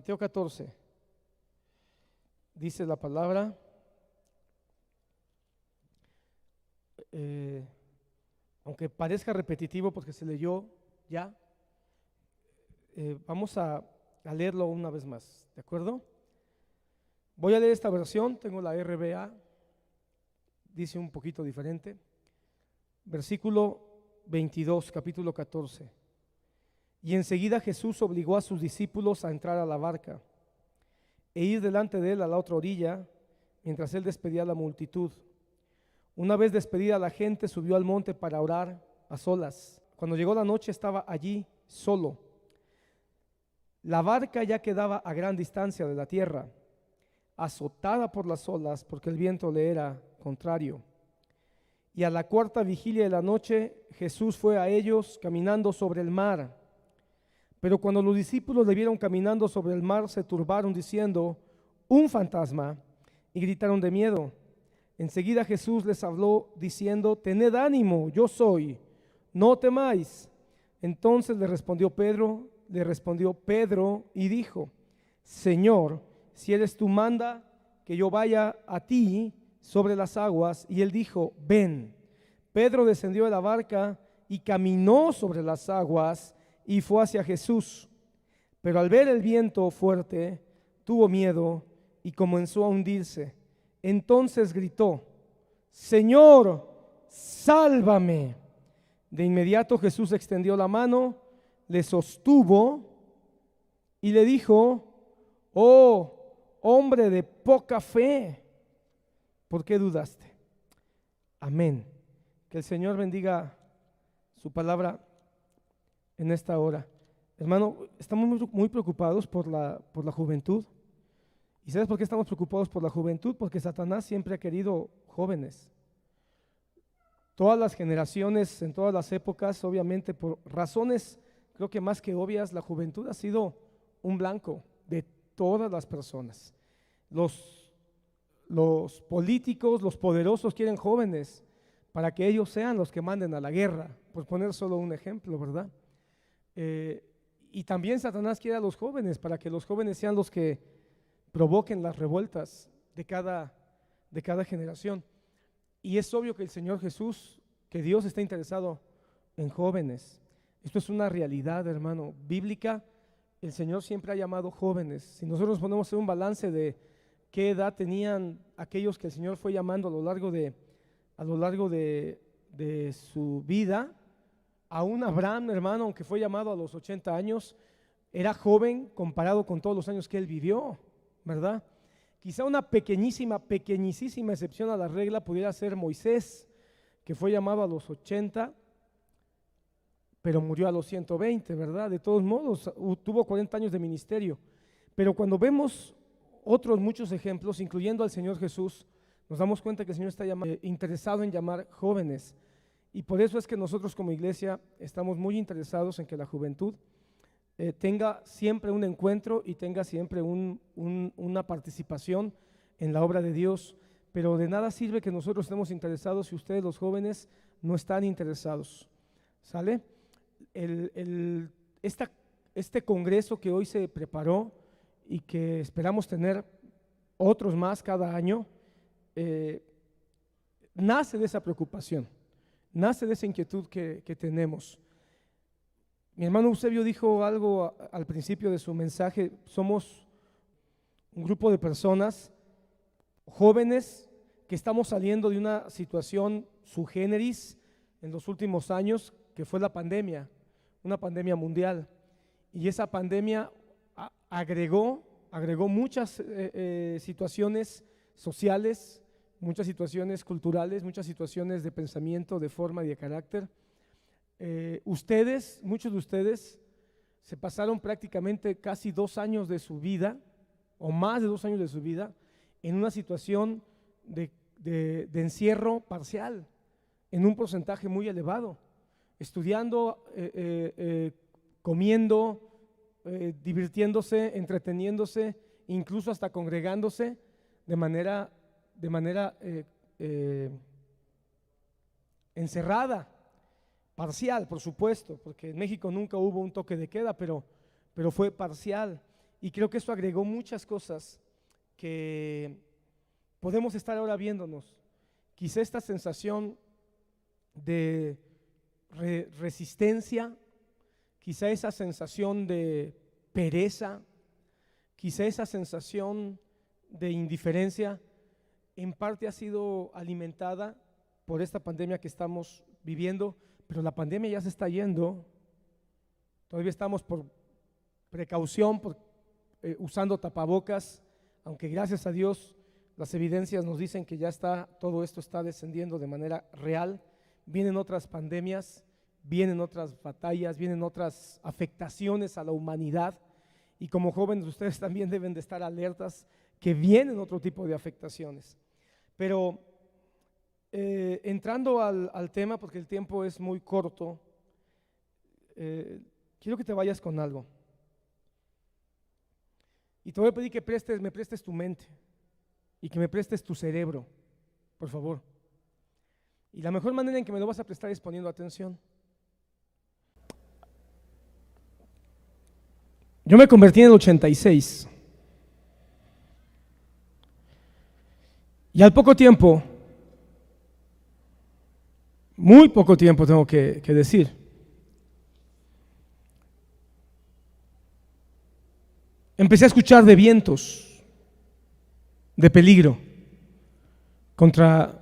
Mateo 14, dice la palabra, aunque parezca repetitivo porque se leyó ya, vamos a leerlo una vez más, ¿de acuerdo? Voy a leer esta versión, tengo la RBA, dice un poquito diferente. Versículo 22, capítulo 14. Y enseguida Jesús obligó a sus discípulos a entrar a la barca e ir delante de él a la otra orilla, mientras él despedía a la multitud. Una vez despedida la gente, subió al monte para orar a solas. Cuando llegó la noche estaba allí solo. La barca ya quedaba a gran distancia de la tierra, azotada por las olas, porque el viento le era contrario. Y a la cuarta vigilia de la noche, Jesús fue a ellos caminando sobre el mar. Pero cuando los discípulos le vieron caminando sobre el mar, se turbaron diciendo: un fantasma, y gritaron de miedo. Enseguida Jesús les habló diciendo: tened ánimo, yo soy, no temáis. Entonces le respondió Pedro y dijo: Señor, si eres tú, manda que yo vaya a ti sobre las aguas. Y él dijo: ven. Pedro descendió de la barca y caminó sobre las aguas y fue hacia Jesús. Pero al ver el viento fuerte, tuvo miedo y comenzó a hundirse. Entonces gritó: Señor, sálvame. De inmediato Jesús extendió la mano, le sostuvo y le dijo: oh, hombre de poca fe, ¿por qué dudaste? Amén. Que el Señor bendiga su palabra en esta hora. Hermano, estamos muy preocupados por la juventud. ¿Y sabes por qué estamos preocupados por la juventud? Porque Satanás siempre ha querido jóvenes. Todas las generaciones, en todas las épocas, obviamente por razones, creo que más que obvias, la juventud ha sido un blanco de todas las personas. Los políticos, los poderosos quieren jóvenes para que ellos sean los que manden a la guerra, por poner solo un ejemplo, ¿verdad? Y también Satanás quiere a los jóvenes para que los jóvenes sean los que provoquen las revueltas de cada generación. Y es obvio que el Señor Jesús, que Dios está interesado en jóvenes. Esto es una realidad, hermano, bíblica. El Señor siempre ha llamado jóvenes. Si nosotros ponemos un balance de qué edad tenían aquellos que el Señor fue llamando a lo largo de su vida, aún Abraham, hermano, aunque fue llamado a los 80 años, era joven comparado con todos los años que él vivió, ¿verdad? Quizá una pequeñísima excepción a la regla pudiera ser Moisés, que fue llamado a los 80, pero murió a los 120, ¿verdad? De todos modos, tuvo 40 años de ministerio. Pero cuando vemos otros muchos ejemplos, incluyendo al Señor Jesús, nos damos cuenta que el Señor está interesado en llamar jóvenes. Y por eso es que nosotros como iglesia estamos muy interesados en que la juventud tenga siempre un encuentro y tenga siempre una participación en la obra de Dios. Pero de nada sirve que nosotros estemos interesados si ustedes, los jóvenes, no están interesados. ¿Sale? Este congreso que hoy se preparó y que esperamos tener otros más cada año, nace de esa preocupación, nace de esa inquietud que tenemos. Mi hermano Eusebio dijo algo al principio de su mensaje: somos un grupo de personas jóvenes que estamos saliendo de una situación sui generis en los últimos años, que fue la pandemia, una pandemia mundial. Y esa pandemia agregó muchas situaciones sociales, muchas situaciones culturales, muchas situaciones de pensamiento, de forma y de carácter. Muchos de ustedes se pasaron prácticamente casi 2 años de su vida, o más de 2 años de su vida, en una situación de encierro parcial, en un porcentaje muy elevado, estudiando, comiendo, divirtiéndose, entreteniéndose, incluso hasta congregándose de manera encerrada, parcial, por supuesto, porque en México nunca hubo un toque de queda, pero fue parcial. y creo que eso agregó muchas cosas que podemos estar ahora viéndonos. Quizá esta sensación de resistencia, quizá esa sensación de pereza, quizá esa sensación de indiferencia, en parte ha sido alimentada por esta pandemia que estamos viviendo, pero la pandemia ya se está yendo. Todavía estamos por precaución, usando tapabocas, aunque gracias a Dios las evidencias nos dicen que ya todo esto está descendiendo de manera real. Vienen otras pandemias, vienen otras batallas, vienen otras afectaciones a la humanidad, y como jóvenes ustedes también deben de estar alertas que vienen otro tipo de afectaciones. Pero entrando al tema, porque el tiempo es muy corto, quiero que te vayas con algo. Y te voy a pedir que me prestes tu mente y que me prestes tu cerebro, por favor. Y la mejor manera en que me lo vas a prestar es poniendo atención. Yo me convertí en el 86. Y al poco tiempo, muy poco tiempo tengo que decir, empecé a escuchar de vientos de peligro contra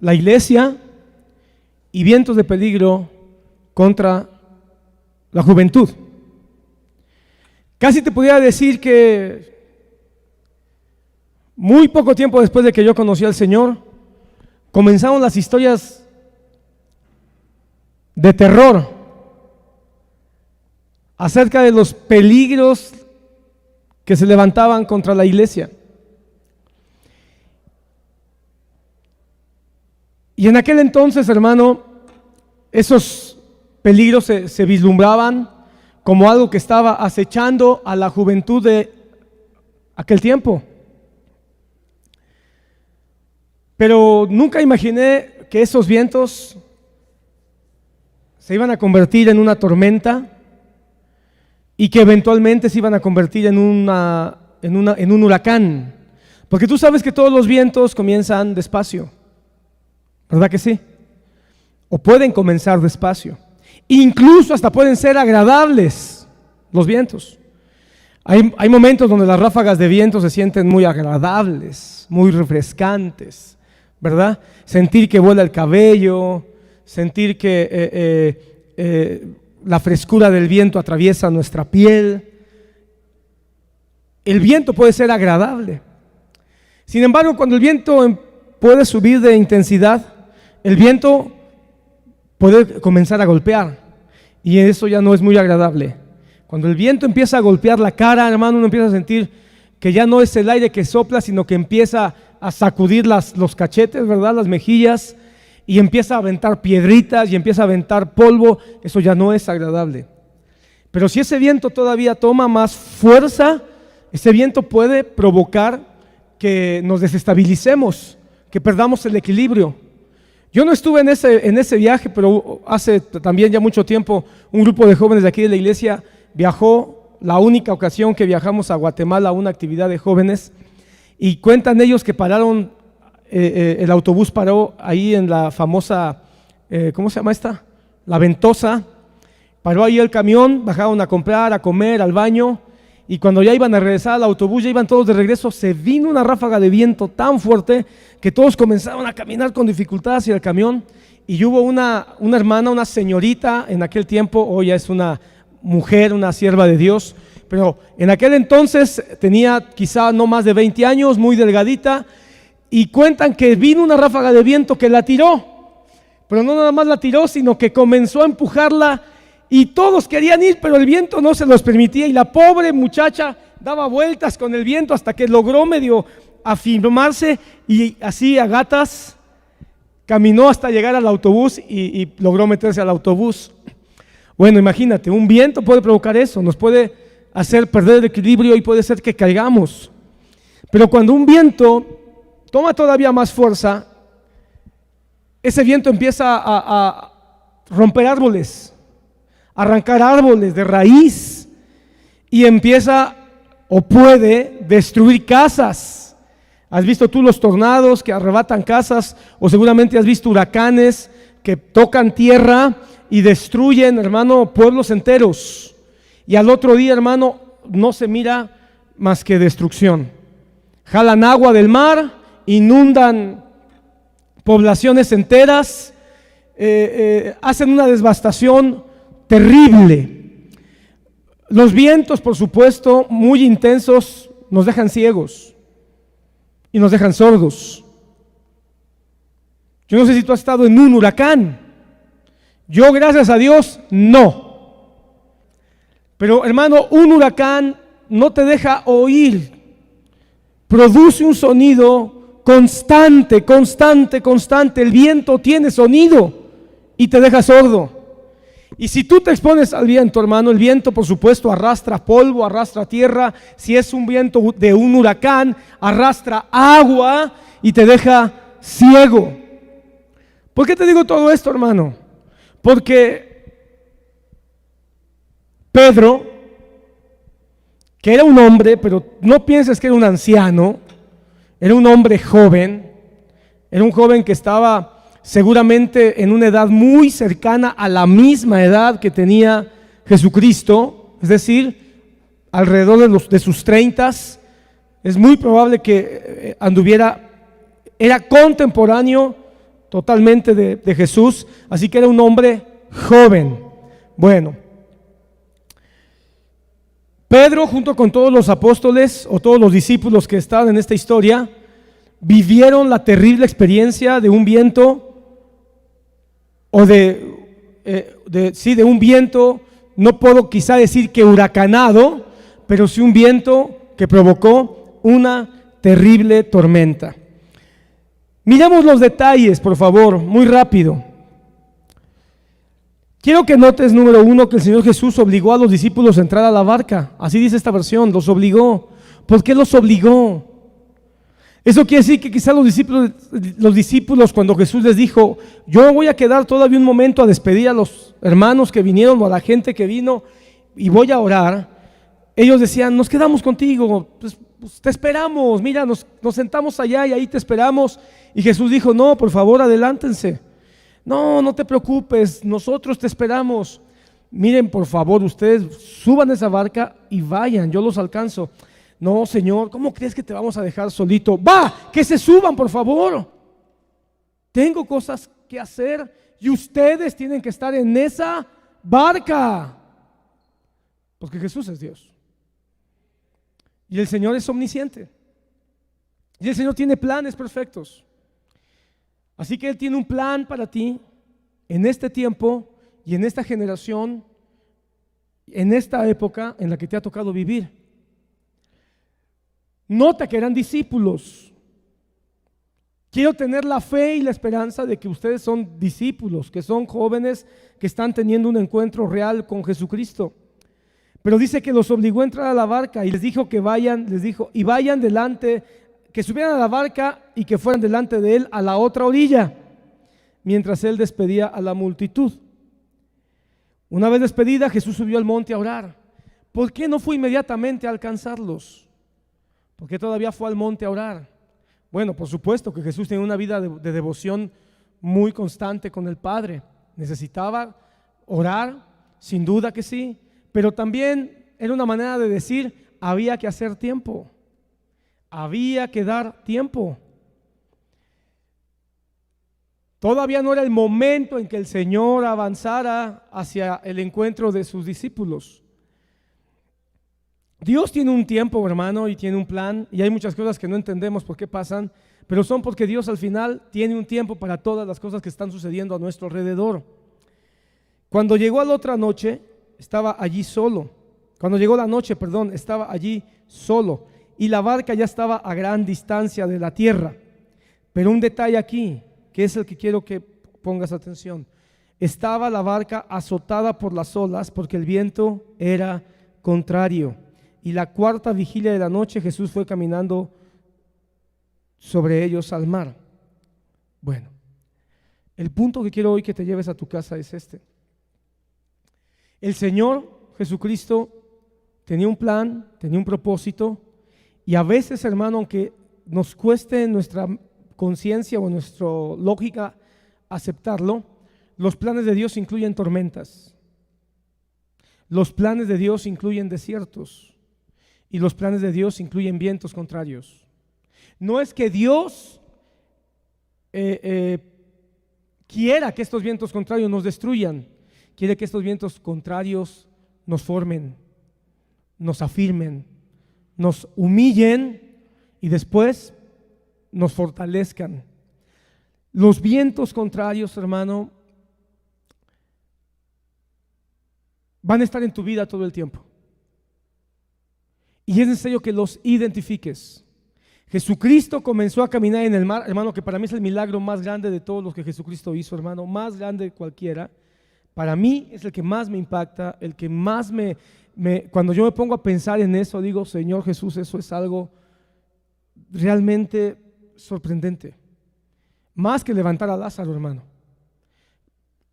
la iglesia y vientos de peligro contra la juventud. Casi te pudiera decir que muy poco tiempo después de que yo conocí al Señor, comenzaron las historias de terror acerca de los peligros que se levantaban contra la iglesia. Y en aquel entonces, hermano, esos peligros se vislumbraban como algo que estaba acechando a la juventud de aquel tiempo. Pero nunca imaginé que esos vientos se iban a convertir en una tormenta y que eventualmente se iban a convertir en un huracán. Porque tú sabes que todos los vientos comienzan despacio, ¿verdad que sí? O pueden comenzar despacio. Incluso hasta pueden ser agradables los vientos. Hay momentos donde las ráfagas de viento se sienten muy agradables, muy refrescantes, ¿verdad? Sentir que vuela el cabello, sentir que la frescura del viento atraviesa nuestra piel. El viento puede ser agradable. Sin embargo, cuando el viento puede subir de intensidad, el viento puede comenzar a golpear, y eso ya no es muy agradable. Cuando el viento empieza a golpear la cara, hermano, uno empieza a sentir que ya no es el aire que sopla, sino que empieza a sacudir los cachetes, ¿verdad? Las mejillas, y empieza a aventar piedritas y empieza a aventar polvo. Eso ya no es agradable. Pero si ese viento todavía toma más fuerza, ese viento puede provocar que nos desestabilicemos, que perdamos el equilibrio. Yo no estuve en ese viaje, pero hace también ya mucho tiempo un grupo de jóvenes de aquí de la iglesia viajó, la única ocasión que viajamos a Guatemala a una actividad de jóvenes, y cuentan ellos que pararon, el autobús paró ahí en la famosa, ¿cómo se llama esta? La Ventosa. Paró ahí el camión, bajaron a comprar, a comer, al baño, y cuando ya iban a regresar al autobús, ya iban todos de regreso, se vino una ráfaga de viento tan fuerte que todos comenzaron a caminar con dificultad hacia el camión, y hubo una hermana, una señorita en aquel tiempo, hoy ya es una mujer, una sierva de Dios, pero en aquel entonces tenía quizá no más de 20 años, muy delgadita, y cuentan que vino una ráfaga de viento que la tiró, pero no nada más la tiró, sino que comenzó a empujarla, y todos querían ir, pero el viento no se los permitía, y la pobre muchacha daba vueltas con el viento hasta que logró medio afirmarse, y así a gatas caminó hasta llegar al autobús y logró meterse al autobús. Bueno, imagínate, un viento puede provocar eso, nos puede hacer perder el equilibrio y puede ser que caigamos. Pero cuando un viento toma todavía más fuerza, ese viento empieza a romper árboles, arrancar árboles de raíz, y empieza o puede destruir casas. ¿Has visto tú los tornados que arrebatan casas? O seguramente has visto huracanes que tocan tierra y destruyen, hermano, pueblos enteros. Y al otro día, hermano, no se mira más que destrucción. Jalan agua del mar, inundan poblaciones enteras, hacen una devastación terrible. Los vientos, por supuesto, muy intensos, nos dejan ciegos y nos dejan sordos. Yo no sé si tú has estado en un huracán. Yo, gracias a Dios, no. Pero, hermano, un huracán no te deja oír. Produce un sonido constante. El viento tiene sonido y te deja sordo. Y si tú te expones al viento, hermano, el viento, por supuesto, arrastra polvo, arrastra tierra. Si es un viento de un huracán, arrastra agua y te deja ciego. ¿Por qué te digo todo esto, hermano? Porque Pedro, que era un hombre, pero no pienses que era un anciano, era un hombre joven, era un joven que estaba seguramente en una edad muy cercana a la misma edad que tenía Jesucristo, es decir, alrededor de sus 30. Es muy probable que era contemporáneo totalmente de Jesús, así que era un hombre joven. Bueno, Pedro, junto con todos los apóstoles o todos los discípulos que estaban en esta historia, vivieron la terrible experiencia de un viento o de un viento, no puedo quizá decir que huracanado, pero sí un viento que provocó una terrible tormenta. Miramos los detalles, por favor, muy rápido. Quiero que notes, número 1, que el Señor Jesús obligó a los discípulos a entrar a la barca. Así dice esta versión, los obligó. ¿Por qué los obligó? Eso quiere decir que quizás los discípulos, cuando Jesús les dijo, yo voy a quedar todavía un momento a despedir a los hermanos que vinieron o a la gente que vino y voy a orar, ellos decían, nos quedamos contigo, pues te esperamos, mira, nos sentamos allá y ahí te esperamos. Y Jesús dijo, no, por favor, adelántense. No te preocupes, nosotros te esperamos. Miren, por favor, ustedes suban esa barca y vayan, yo los alcanzo. No, Señor, ¿cómo crees que te vamos a dejar solito? Va, que se suban, por favor. Tengo cosas que hacer y ustedes tienen que estar en esa barca. Porque Jesús es Dios. Y el Señor es omnisciente. Y el Señor tiene planes perfectos. Así que Él tiene un plan para ti en este tiempo y en esta generación, en esta época en la que te ha tocado vivir. Nota que eran discípulos. Quiero tener la fe y la esperanza de que ustedes son discípulos, que son jóvenes que están teniendo un encuentro real con Jesucristo. Pero dice que los obligó a entrar a la barca y les dijo que vayan, y vayan delante, que subieran a la barca y que fueran delante de él a la otra orilla, mientras él despedía a la multitud. Una vez despedida, Jesús subió al monte a orar. ¿Por qué no fue inmediatamente a alcanzarlos? ¿Por qué todavía fue al monte a orar? Bueno, por supuesto que Jesús tenía una vida de devoción muy constante con el Padre. Necesitaba orar, sin duda que sí, pero también era una manera de decir, había que hacer tiempo, había que dar tiempo. Todavía no era el momento en que el Señor avanzara hacia el encuentro de sus discípulos. Dios tiene un tiempo, hermano, y tiene un plan, y hay muchas cosas que no entendemos por qué pasan, pero son porque Dios al final tiene un tiempo para todas las cosas que están sucediendo a nuestro alrededor. Cuando llegó a la otra noche, estaba allí solo. Cuando llegó la noche, estaba allí solo, y la barca ya estaba a gran distancia de la tierra. Pero un detalle aquí, que es el que quiero que pongas atención. Estaba la barca azotada por las olas porque el viento era contrario. Y la cuarta vigilia de la noche Jesús fue caminando sobre ellos al mar. Bueno, el punto que quiero hoy que te lleves a tu casa es este. El Señor Jesucristo tenía un plan, tenía un propósito, y a veces, hermano, aunque nos cueste en nuestra conciencia o en nuestra lógica aceptarlo, los planes de Dios incluyen tormentas, los planes de Dios incluyen desiertos, y los planes de Dios incluyen vientos contrarios. No es que Dios quiera que estos vientos contrarios nos destruyan, quiere que estos vientos contrarios nos formen, nos afirmen, nos humillen y después nos fortalezcan. Los vientos contrarios, hermano, van a estar en tu vida todo el tiempo. Y es necesario que los identifiques. Jesucristo comenzó a caminar en el mar, hermano, que para mí es el milagro más grande de todos los que Jesucristo hizo, hermano, más grande de cualquiera. Para mí es el que más me impacta, el que más cuando yo me pongo a pensar en eso, digo, Señor Jesús, eso es algo realmente sorprendente. Más que levantar a Lázaro, hermano.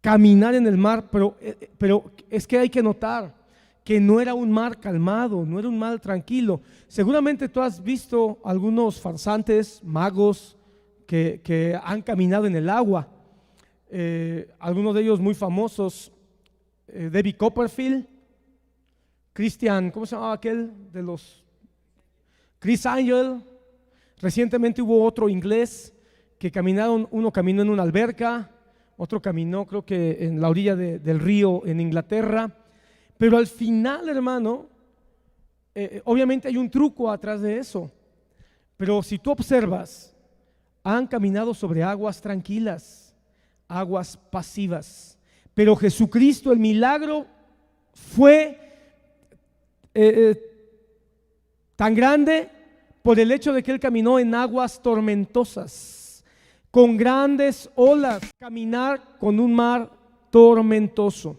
Caminar en el mar, pero es que hay que notar que no era un mar calmado, no era un mar tranquilo. Seguramente tú has visto algunos farsantes, magos que han caminado en el agua. Algunos de ellos muy famosos, David Copperfield, Christian, ¿cómo se llamaba aquel de los? Chris Angel. Recientemente hubo otro inglés que caminaron, uno caminó en una alberca, otro caminó creo que en la orilla del río en Inglaterra. Pero al final, hermano, obviamente hay un truco atrás de eso. Pero si tú observas, han caminado sobre aguas tranquilas, aguas pasivas. Pero Jesucristo, el milagro fue tan grande por el hecho de que Él caminó en aguas tormentosas, con grandes olas, caminar con un mar tormentoso.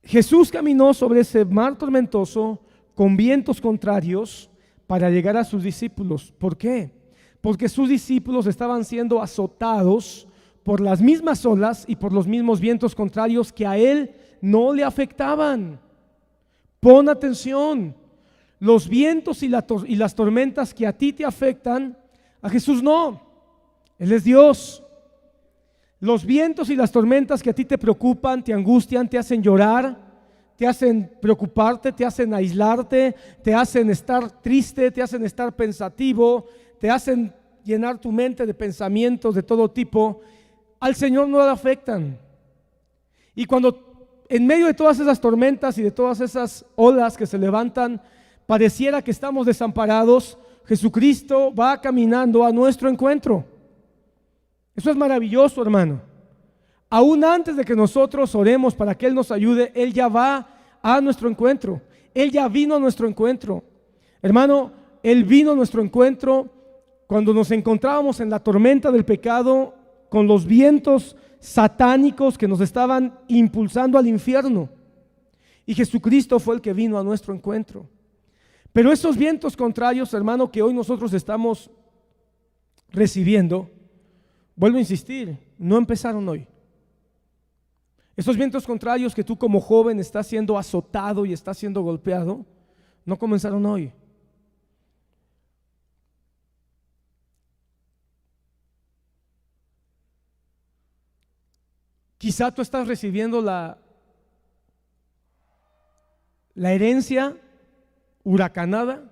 Jesús caminó sobre ese mar tormentoso con vientos contrarios para llegar a sus discípulos. ¿Por qué? Porque sus discípulos estaban siendo azotados por las mismas olas y por los mismos vientos contrarios que a Él no le afectaban. Pon atención, los vientos y las tormentas que a ti te afectan, a Jesús no. Él es Dios. Los vientos y las tormentas que a ti te preocupan, te angustian, te hacen llorar, te hacen preocuparte, te hacen aislarte, te hacen estar triste, te hacen estar pensativo, te hacen llenar tu mente de pensamientos de todo tipo, al Señor no le afectan. Y cuando en medio de todas esas tormentas y de todas esas olas que se levantan, pareciera que estamos desamparados, Jesucristo va caminando a nuestro encuentro. Eso es maravilloso, hermano. Aún antes de que nosotros oremos para que Él nos ayude, Él ya va a nuestro encuentro. Él ya vino a nuestro encuentro. Hermano, Él vino a nuestro encuentro cuando nos encontrábamos en la tormenta del pecado, con los vientos satánicos que nos estaban impulsando al infierno. Y Jesucristo fue el que vino a nuestro encuentro. Pero esos vientos contrarios, hermano, que hoy nosotros estamos recibiendo, vuelvo a insistir, no empezaron hoy. Esos vientos contrarios que tú como joven estás siendo azotado y estás siendo golpeado, no comenzaron hoy. Quizá tú estás recibiendo la herencia huracanada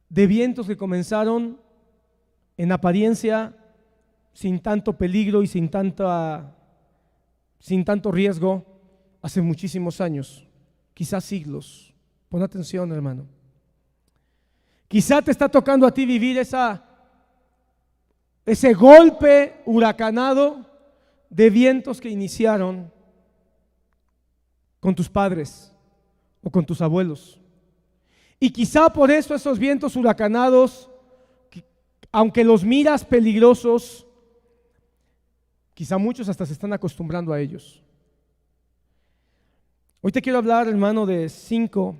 de vientos que comenzaron en apariencia sin tanto peligro y sin tanto riesgo hace muchísimos años, quizás siglos. Pon atención, hermano. Quizá te está tocando a ti vivir ese golpe huracanado de vientos que iniciaron con tus padres o con tus abuelos. Y quizá por eso esos vientos huracanados, aunque los miras peligrosos, quizá muchos hasta se están acostumbrando a ellos. Hoy te quiero hablar, hermano, de cinco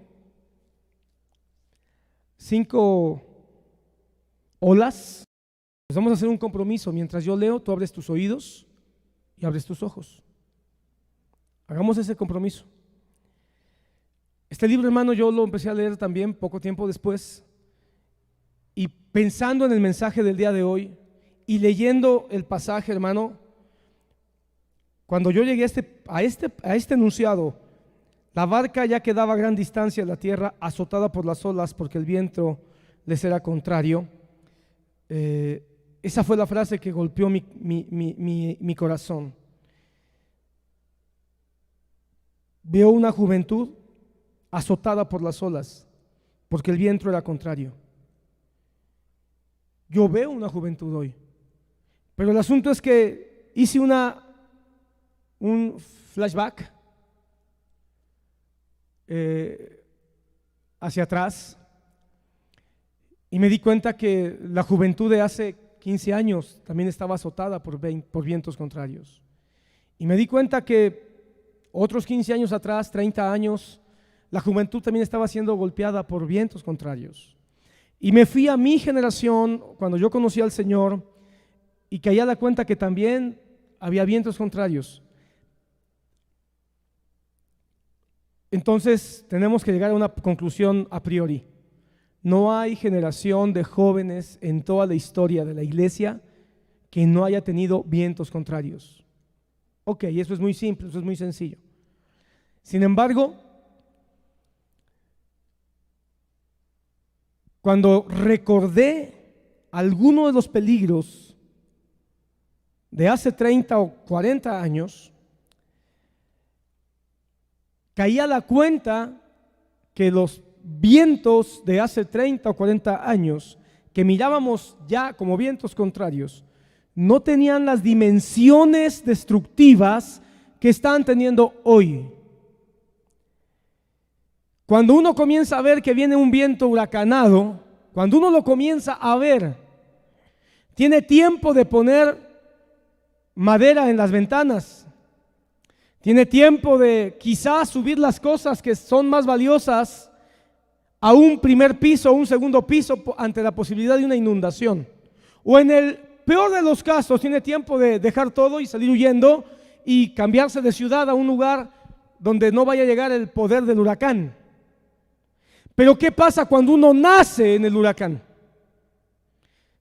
olas. Pues vamos a hacer un compromiso. Mientras yo leo, tú abres tus oídos y abres tus ojos. Hagamos ese compromiso. Este libro, hermano, yo lo empecé a leer también poco tiempo después, y pensando en el mensaje del día de hoy y leyendo el pasaje, hermano, cuando yo llegué a este enunciado, la barca ya quedaba a gran distancia de la tierra, azotada por las olas porque el viento les era contrario. Esa fue la frase que golpeó mi corazón. Veo una juventud azotada por las olas porque el viento era contrario. Yo veo una juventud hoy, pero el asunto es que hice un flashback hacia atrás y me di cuenta que la juventud de hace 15 años también estaba azotada por vientos contrarios. Y me di cuenta que otros 15 años atrás, 30 años, la juventud también estaba siendo golpeada por vientos contrarios. Y me fui a mi generación cuando yo conocí al Señor y caí a la cuenta que también había vientos contrarios. Entonces tenemos que llegar a una conclusión a priori. No hay generación de jóvenes en toda la historia de la iglesia que no haya tenido vientos contrarios. Ok, eso es muy simple, eso es muy sencillo. Sin embargo, cuando recordé algunos de los peligros de hace 30 o 40 años, caí a la cuenta que los vientos de hace 30 o 40 años que mirábamos ya como vientos contrarios no tenían las dimensiones destructivas que están teniendo hoy. Cuando uno comienza a ver que viene un viento huracanado, cuando uno lo comienza a ver, tiene tiempo de poner madera en las ventanas, tiene tiempo de quizás subir las cosas que son más valiosas a un primer piso o un segundo piso ante la posibilidad de una inundación. O en el peor de los casos, tiene tiempo de dejar todo y salir huyendo y cambiarse de ciudad a un lugar donde no vaya a llegar el poder del huracán. Pero ¿qué pasa cuando uno nace en el huracán?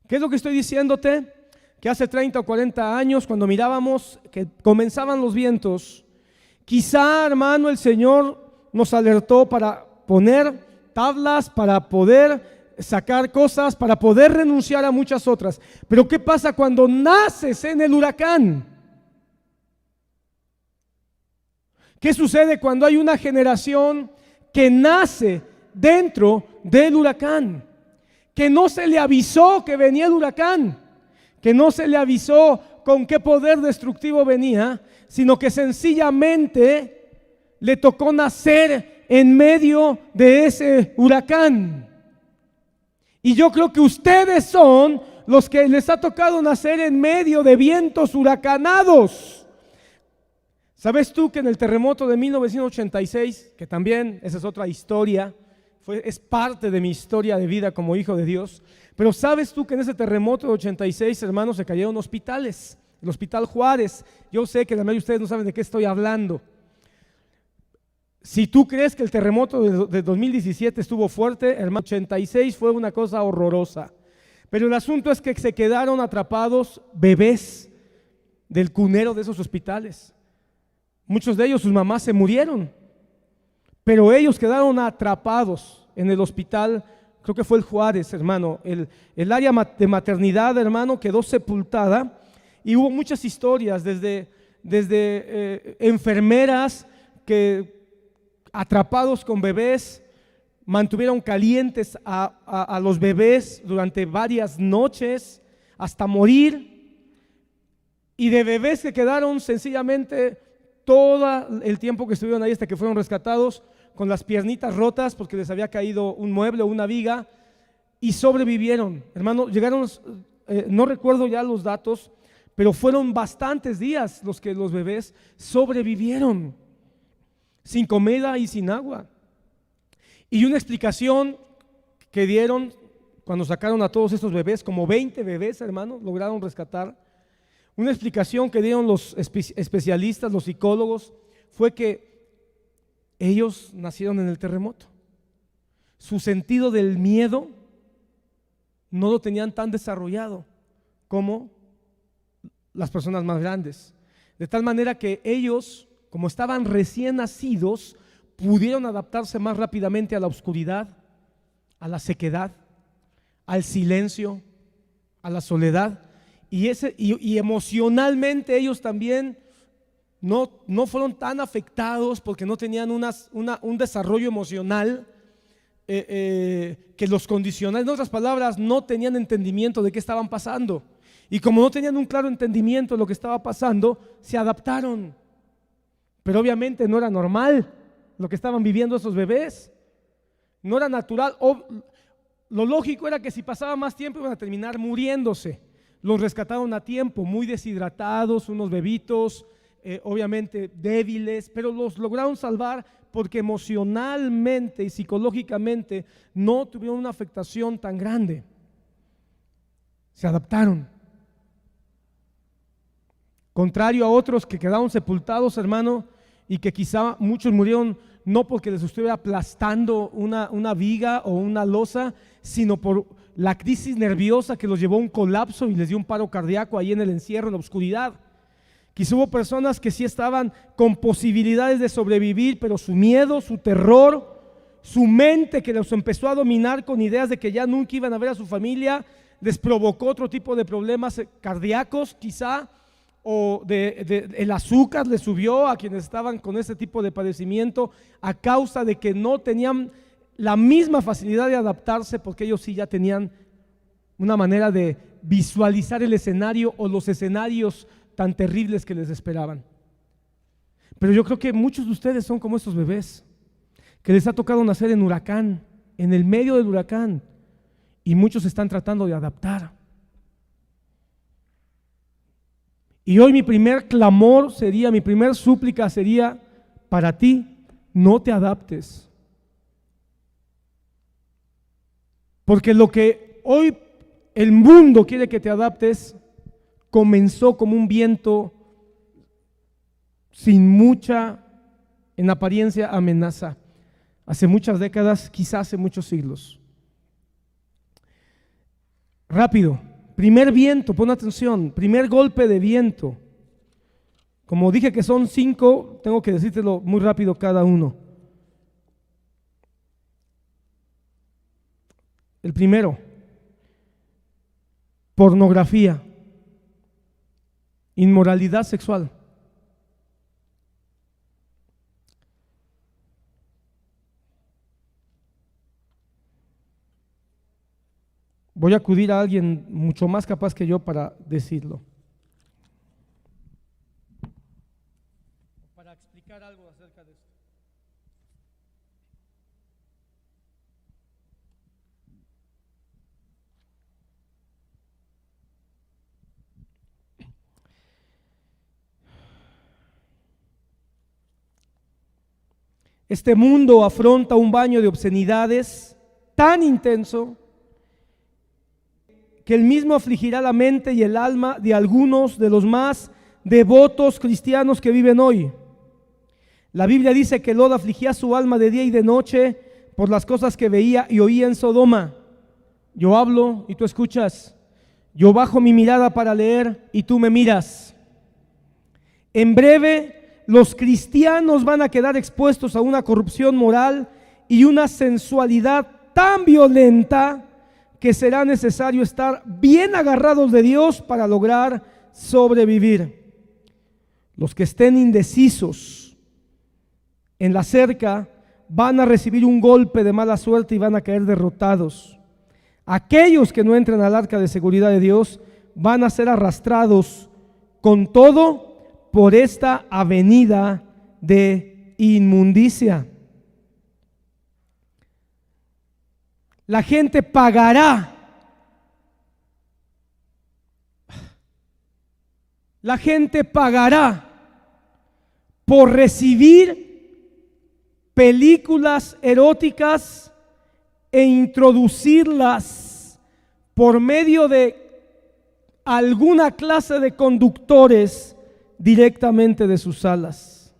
¿Qué es lo que estoy diciéndote? Que hace 30 o 40 años, cuando mirábamos que comenzaban los vientos, quizá, hermano, el Señor nos alertó para poner tablas, para poder sacar cosas, para poder renunciar a muchas otras. Pero ¿qué pasa cuando naces en el huracán? ¿Qué sucede cuando hay una generación que nace dentro del huracán? Que no se le avisó que venía el huracán, que no se le avisó con qué poder destructivo venía, sino que sencillamente le tocó nacer en medio de ese huracán. Y yo creo que ustedes son los que les ha tocado nacer en medio de vientos huracanados. ¿Sabes tú que en el terremoto de 1986, que también esa es otra historia, es parte de mi historia de vida como hijo de Dios, pero sabes tú que en ese terremoto de 86, hermanos, se cayeron hospitales, el Hospital Juárez? Yo sé que la mayoría de ustedes no saben de qué estoy hablando. Si tú crees que el terremoto de 2017 estuvo fuerte, hermano, 86 fue una cosa horrorosa. Pero el asunto es que se quedaron atrapados bebés del cunero de esos hospitales. Muchos de ellos, sus mamás se murieron, pero ellos quedaron atrapados en el hospital. Creo que fue el Juárez, hermano. El área de maternidad, hermano, quedó sepultada y hubo muchas historias, desde enfermeras que atrapados con bebés, mantuvieron calientes a los bebés durante varias noches hasta morir, y de bebés que quedaron sencillamente todo el tiempo que estuvieron ahí hasta que fueron rescatados con las piernitas rotas porque les había caído un mueble o una viga y sobrevivieron. Hermano, llegaron, no recuerdo ya los datos, pero fueron bastantes días los que los bebés sobrevivieron sin comida y sin agua. Y una explicación que dieron cuando sacaron a todos estos bebés, como 20 bebés, hermano, lograron rescatar. Una explicación que dieron los especialistas, los psicólogos, fue que ellos nacieron en el terremoto. Su sentido del miedo no lo tenían tan desarrollado como las personas más grandes. De tal manera que ellos, como estaban recién nacidos, pudieron adaptarse más rápidamente a la oscuridad, a la sequedad, al silencio, a la soledad. Y emocionalmente ellos también no fueron tan afectados porque no tenían un desarrollo emocional que los condicionara. En otras palabras, no tenían entendimiento de qué estaban pasando. Y como no tenían un claro entendimiento de lo que estaba pasando, se adaptaron. Pero obviamente no era normal lo que estaban viviendo esos bebés. No era natural. Lo lógico era que si pasaba más tiempo iban a terminar muriéndose. Los rescataron a tiempo, muy deshidratados, unos bebitos, obviamente débiles, pero los lograron salvar porque emocionalmente y psicológicamente no tuvieron una afectación tan grande. Se adaptaron. Contrario a otros que quedaron sepultados, hermano, y que quizá muchos murieron no porque les estuviera aplastando una viga o una losa, sino por la crisis nerviosa que los llevó a un colapso y les dio un paro cardíaco ahí en el encierro, en la oscuridad. Quizá hubo personas que sí estaban con posibilidades de sobrevivir, pero su miedo, su terror, su mente que los empezó a dominar con ideas de que ya nunca iban a ver a su familia, les provocó otro tipo de problemas cardíacos quizá, o el azúcar les subió a quienes estaban con ese tipo de padecimiento a causa de que no tenían la misma facilidad de adaptarse, porque ellos sí ya tenían una manera de visualizar el escenario o los escenarios tan terribles que les esperaban. Pero yo creo que muchos de ustedes son como estos bebés que les ha tocado nacer en huracán, en el medio del huracán, y muchos están tratando de adaptar. Y hoy mi primer clamor sería, mi primer súplica sería para ti: no te adaptes. Porque lo que hoy el mundo quiere que te adaptes comenzó como un viento sin mucha, en apariencia, amenaza, hace muchas décadas, quizás hace muchos siglos. Rápido, primer viento, pon atención, primer golpe de viento. Como dije que son 5, tengo que decírtelo muy rápido cada uno. El primero, pornografía, inmoralidad sexual. Voy a acudir a alguien mucho más capaz que yo para decirlo, para explicar algo acerca de esto. Este mundo afronta un baño de obscenidades tan intenso que el mismo afligirá la mente y el alma de algunos de los más devotos cristianos que viven hoy. La Biblia dice que Lot afligía su alma de día y de noche por las cosas que veía y oía en Sodoma. Yo hablo y tú escuchas. Yo bajo mi mirada para leer y tú me miras. En breve, los cristianos van a quedar expuestos a una corrupción moral y una sensualidad tan violenta que será necesario estar bien agarrados de Dios para lograr sobrevivir. Los que estén indecisos en la cerca van a recibir un golpe de mala suerte y van a caer derrotados. Aquellos que no entren al arca de seguridad de Dios van a ser arrastrados con todo por esta avenida de inmundicia. La gente pagará. La gente pagará por recibir películas eróticas e introducirlas por medio de alguna clase de conductores directamente de sus salas.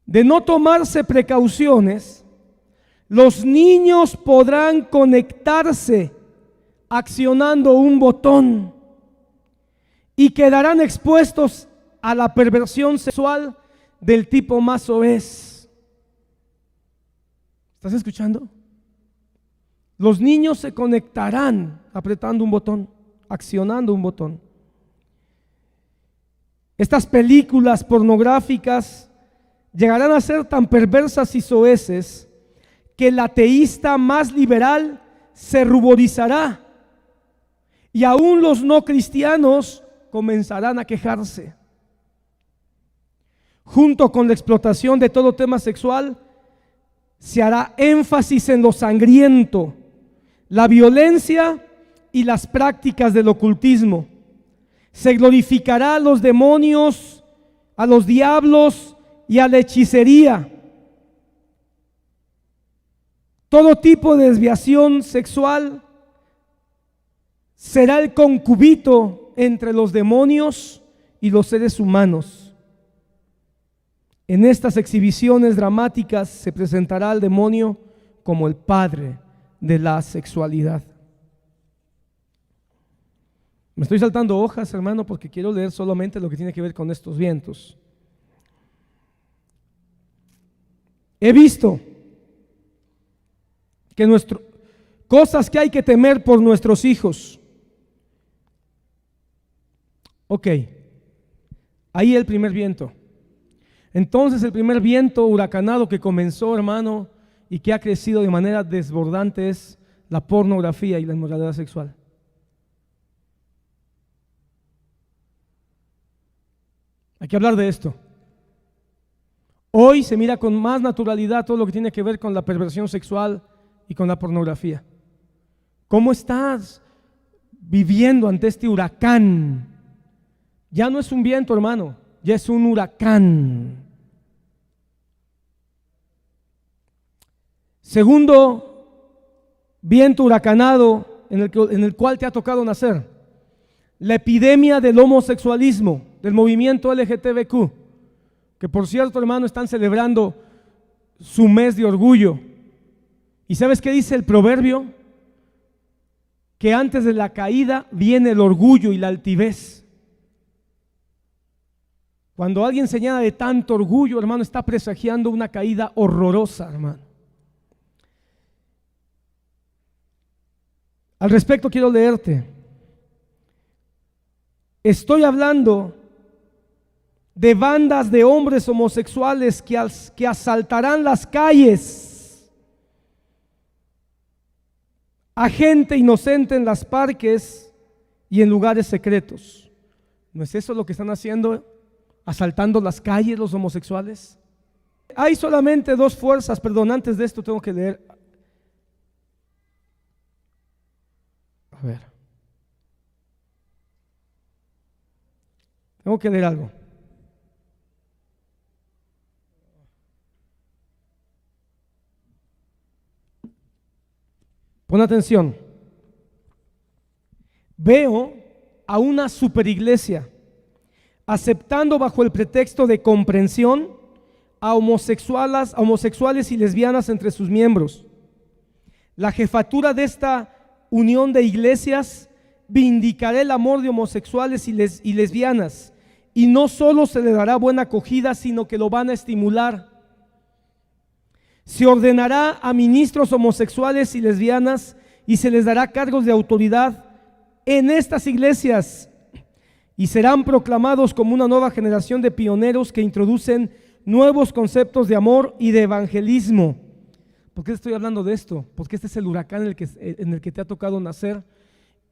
de no tomarse precauciones, los niños podrán conectarse accionando un botón y quedarán expuestos a la perversión sexual del tipo más soez. ¿Estás escuchando? Los niños se conectarán apretando un botón, accionando un botón. Estas películas pornográficas llegarán a ser tan perversas y soeces que el ateísta más liberal se ruborizará y aún los no cristianos comenzarán a quejarse. Junto con la explotación de todo tema sexual, se hará énfasis en lo sangriento, la violencia y las prácticas del ocultismo. Se glorificará a los demonios, a los diablos y a la hechicería. Todo tipo de desviación sexual será el concubito entre los demonios y los seres humanos. En estas exhibiciones dramáticas se presentará al demonio como el padre de la sexualidad. Me estoy saltando hojas, hermano, porque quiero leer solamente lo que tiene que ver con estos vientos. He visto que cosas que hay que temer por nuestros hijos. Ok, ahí el primer viento. Entonces el primer viento huracanado que comenzó, hermano, y que ha crecido de manera desbordante es la pornografía y la inmoralidad sexual. Hay que hablar de esto. Hoy se mira con más naturalidad todo lo que tiene que ver con la perversión sexual y con la pornografía. ¿Cómo estás viviendo ante este huracán? Ya no es un viento, hermano, ya es un huracán. Segundo viento huracanado en el cual te ha tocado nacer: la epidemia del homosexualismo, del movimiento LGTBQ, que por cierto, hermano, están celebrando su mes de orgullo. ¿Y sabes qué dice el proverbio? Que antes de la caída viene el orgullo y la altivez. Cuando alguien se llena de tanto orgullo, hermano, está presagiando una caída horrorosa, hermano. Al respecto quiero leerte. Estoy hablando de bandas de hombres homosexuales que asaltarán las calles a gente inocente en los parques y en lugares secretos. ¿No es eso lo que están haciendo? ¿Asaltando las calles los homosexuales? Hay solamente dos fuerzas, perdón, antes de esto tengo que leer. A ver. Tengo que leer algo. Pon atención. Veo a una superiglesia aceptando bajo el pretexto de comprensión a homosexuales y lesbianas entre sus miembros. La jefatura de esta unión de iglesias vindicará el amor de homosexuales y lesbianas, y no solo se le dará buena acogida, sino que lo van a estimular. Se ordenará a ministros homosexuales y lesbianas y se les dará cargos de autoridad en estas iglesias, y serán proclamados como una nueva generación de pioneros que introducen nuevos conceptos de amor y de evangelismo. ¿Por qué estoy hablando de esto? Porque este es el huracán en el que te ha tocado nacer,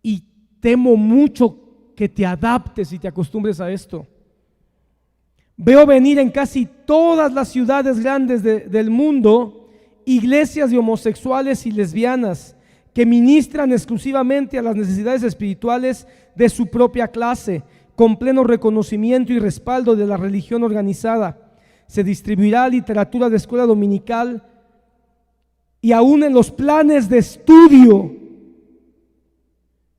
y temo mucho que te adaptes y te acostumbres a esto. Veo venir en casi todas las ciudades grandes del mundo iglesias de homosexuales y lesbianas que ministran exclusivamente a las necesidades espirituales de su propia clase, con pleno reconocimiento y respaldo de la religión organizada. Se distribuirá literatura de escuela dominical y aún en los planes de estudio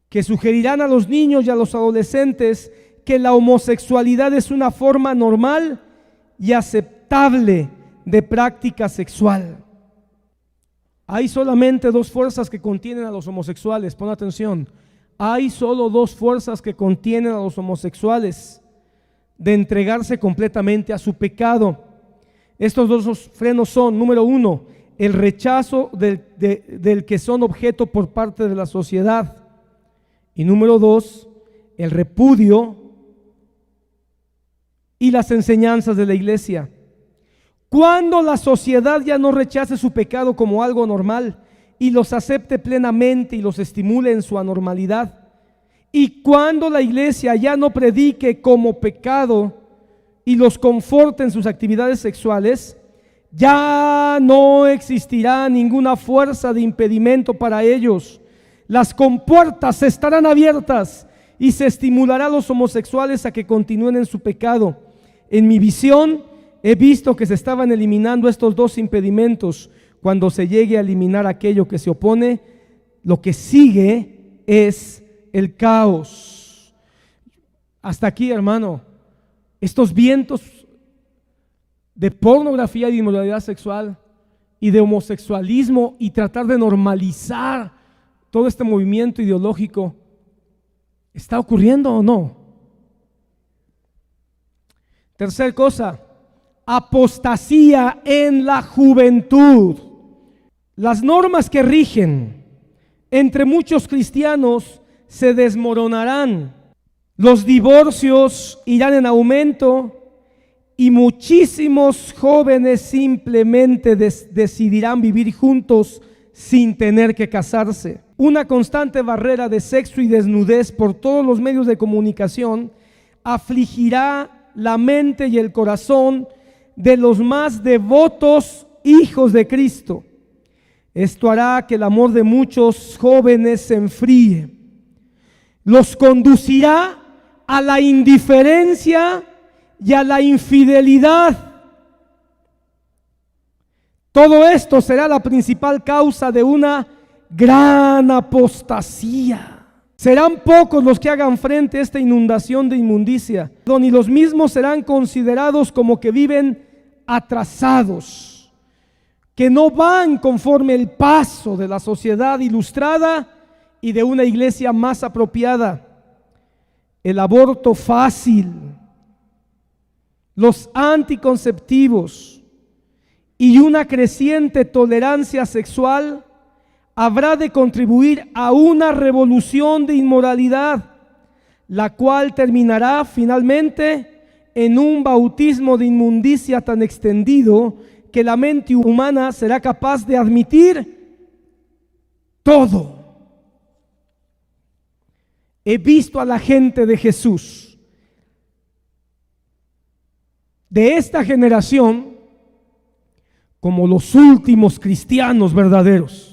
que sugerirán a los niños y a los adolescentes que la homosexualidad es una forma normal y aceptable de práctica sexual. Hay solamente dos fuerzas que contienen a los homosexuales, pon atención. Hay solo dos fuerzas que contienen a los homosexuales de entregarse completamente a su pecado. Estos dos frenos son, número uno, el rechazo del que son objeto por parte de la sociedad, y número dos, el repudio y las enseñanzas de la iglesia. Cuando la sociedad ya no rechace su pecado como algo normal y los acepte plenamente y los estimule en su anormalidad, y cuando la iglesia ya no predique como pecado y los conforte en sus actividades sexuales, ya no existirá ninguna fuerza de impedimento para ellos. Las compuertas estarán abiertas y se estimulará a los homosexuales a que continúen en su pecado. En mi visión he visto que se estaban eliminando estos dos impedimentos. Cuando se llegue a eliminar aquello que se opone, lo que sigue es el caos. Hasta aquí, hermano, estos vientos de pornografía y de inmoralidad sexual y de homosexualismo y tratar de normalizar todo este movimiento ideológico, ¿está ocurriendo o no? Tercer cosa, apostasía en la juventud. Las normas que rigen entre muchos cristianos se desmoronarán, los divorcios irán en aumento y muchísimos jóvenes simplemente decidirán vivir juntos sin tener que casarse. Una constante barrera de sexo y desnudez por todos los medios de comunicación afligirá la mente y el corazón de los más devotos hijos de Cristo. Esto hará que el amor de muchos jóvenes se enfríe. Los conducirá a la indiferencia y a la infidelidad. Todo esto será la principal causa de una gran apostasía. Serán pocos los que hagan frente a esta inundación de inmundicia, y los mismos serán considerados como que viven atrasados, que no van conforme el paso de la sociedad ilustrada y de una iglesia más apropiada. El aborto fácil, los anticonceptivos y una creciente tolerancia sexual habrá de contribuir a una revolución de inmoralidad, la cual terminará finalmente en un bautismo de inmundicia tan extendido que la mente humana será capaz de admitir todo. He visto a la gente de Jesús, de esta generación, como los últimos cristianos verdaderos.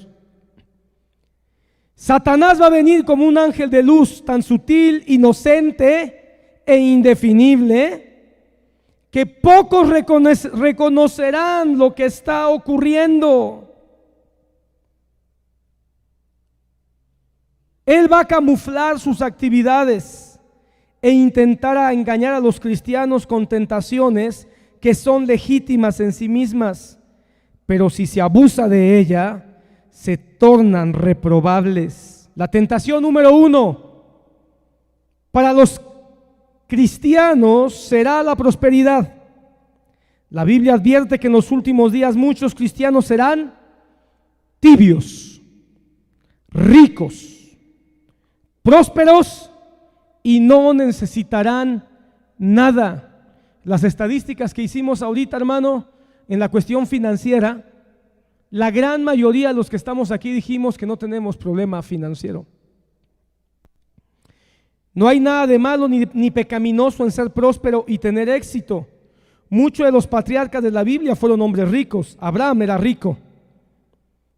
Satanás va a venir como un ángel de luz tan sutil, inocente e indefinible que pocos reconocerán lo que está ocurriendo. Él va a camuflar sus actividades e intentar engañar a los cristianos con tentaciones que son legítimas en sí mismas, pero si se abusa de ella, se tornan reprobables. La tentación número uno para los cristianos será la prosperidad. La Biblia advierte que en los últimos días muchos cristianos serán tibios, ricos, prósperos y no necesitarán nada. Las estadísticas que hicimos ahorita, hermano, en la cuestión financiera, la gran mayoría de los que estamos aquí dijimos que no tenemos problema financiero. No hay nada de malo ni pecaminoso en ser próspero y tener éxito. Muchos de los patriarcas de la Biblia fueron hombres ricos. Abraham era rico.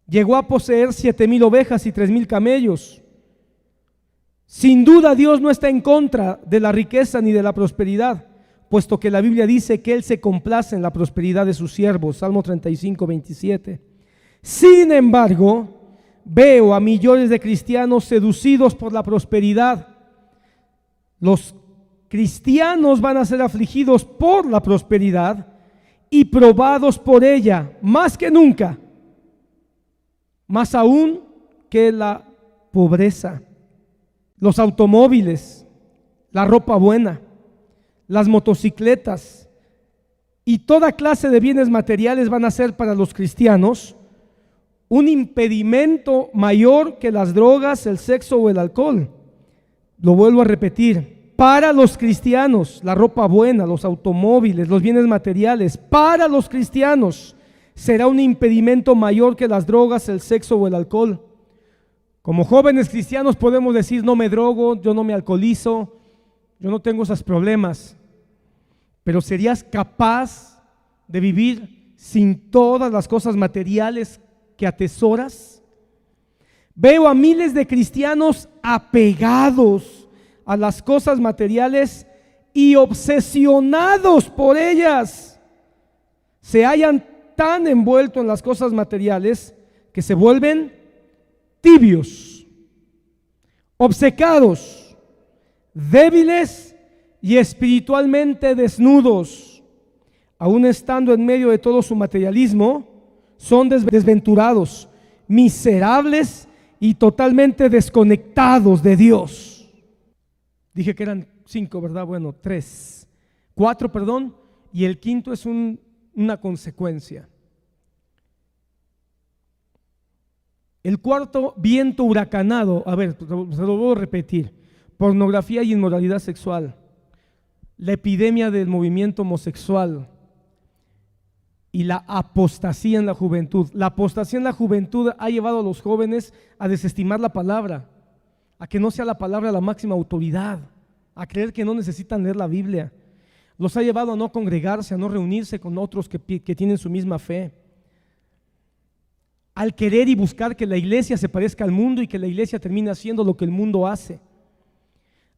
Llegó a poseer 7,000 ovejas y 3,000 camellos. Sin duda Dios no está en contra de la riqueza ni de la prosperidad, puesto que la Biblia dice que Él se complace en la prosperidad de sus siervos. Salmo 35, 27. Sin embargo, veo a millones de cristianos seducidos por la prosperidad. Los cristianos van a ser afligidos por la prosperidad y probados por ella, más que nunca, más aún que la pobreza, los automóviles, la ropa buena, las motocicletas y toda clase de bienes materiales van a ser para los cristianos un impedimento mayor que las drogas, el sexo o el alcohol. Lo vuelvo a repetir, para los cristianos, la ropa buena, los automóviles, los bienes materiales, para los cristianos será un impedimento mayor que las drogas, el sexo o el alcohol. Como jóvenes cristianos podemos decir: no me drogo, yo no me alcoholizo, yo no tengo esos problemas. Pero ¿serías capaz de vivir sin todas las cosas materiales que atesoras? Veo a miles de cristianos apegados a las cosas materiales y obsesionados por ellas. Se hallan tan envueltos en las cosas materiales que se vuelven tibios, obcecados, débiles y espiritualmente desnudos. Aún estando en medio de todo su materialismo, son desventurados, miserables y totalmente desconectados de Dios. Dije que eran 5, ¿verdad? Bueno, 4, perdón, y el quinto es una consecuencia. El cuarto, viento huracanado. A ver, se lo voy a repetir: pornografía y inmoralidad sexual, la epidemia del movimiento homosexual y la apostasía en la juventud. La apostasía en la juventud ha llevado a los jóvenes a desestimar la palabra, a que no sea la palabra la máxima autoridad, a creer que no necesitan leer la Biblia. Los ha llevado a no congregarse, a no reunirse con otros que tienen su misma fe, al querer y buscar que la iglesia se parezca al mundo y que la iglesia termine haciendo lo que el mundo hace,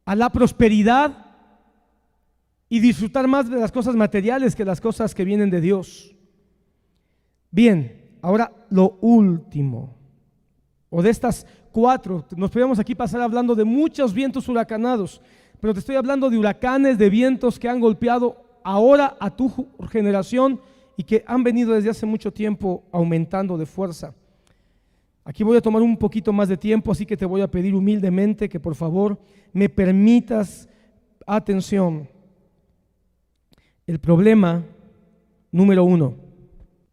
a la prosperidad y disfrutar más de las cosas materiales que las cosas que vienen de Dios. Bien, ahora lo último, o de estas 4, nos podríamos aquí pasar hablando de muchos vientos huracanados, pero te estoy hablando de huracanes, de vientos que han golpeado ahora a tu generación y que han venido desde hace mucho tiempo aumentando de fuerza. Aquí voy a tomar un poquito más de tiempo, así que te voy a pedir humildemente que por favor me permitas atención. El problema número 1,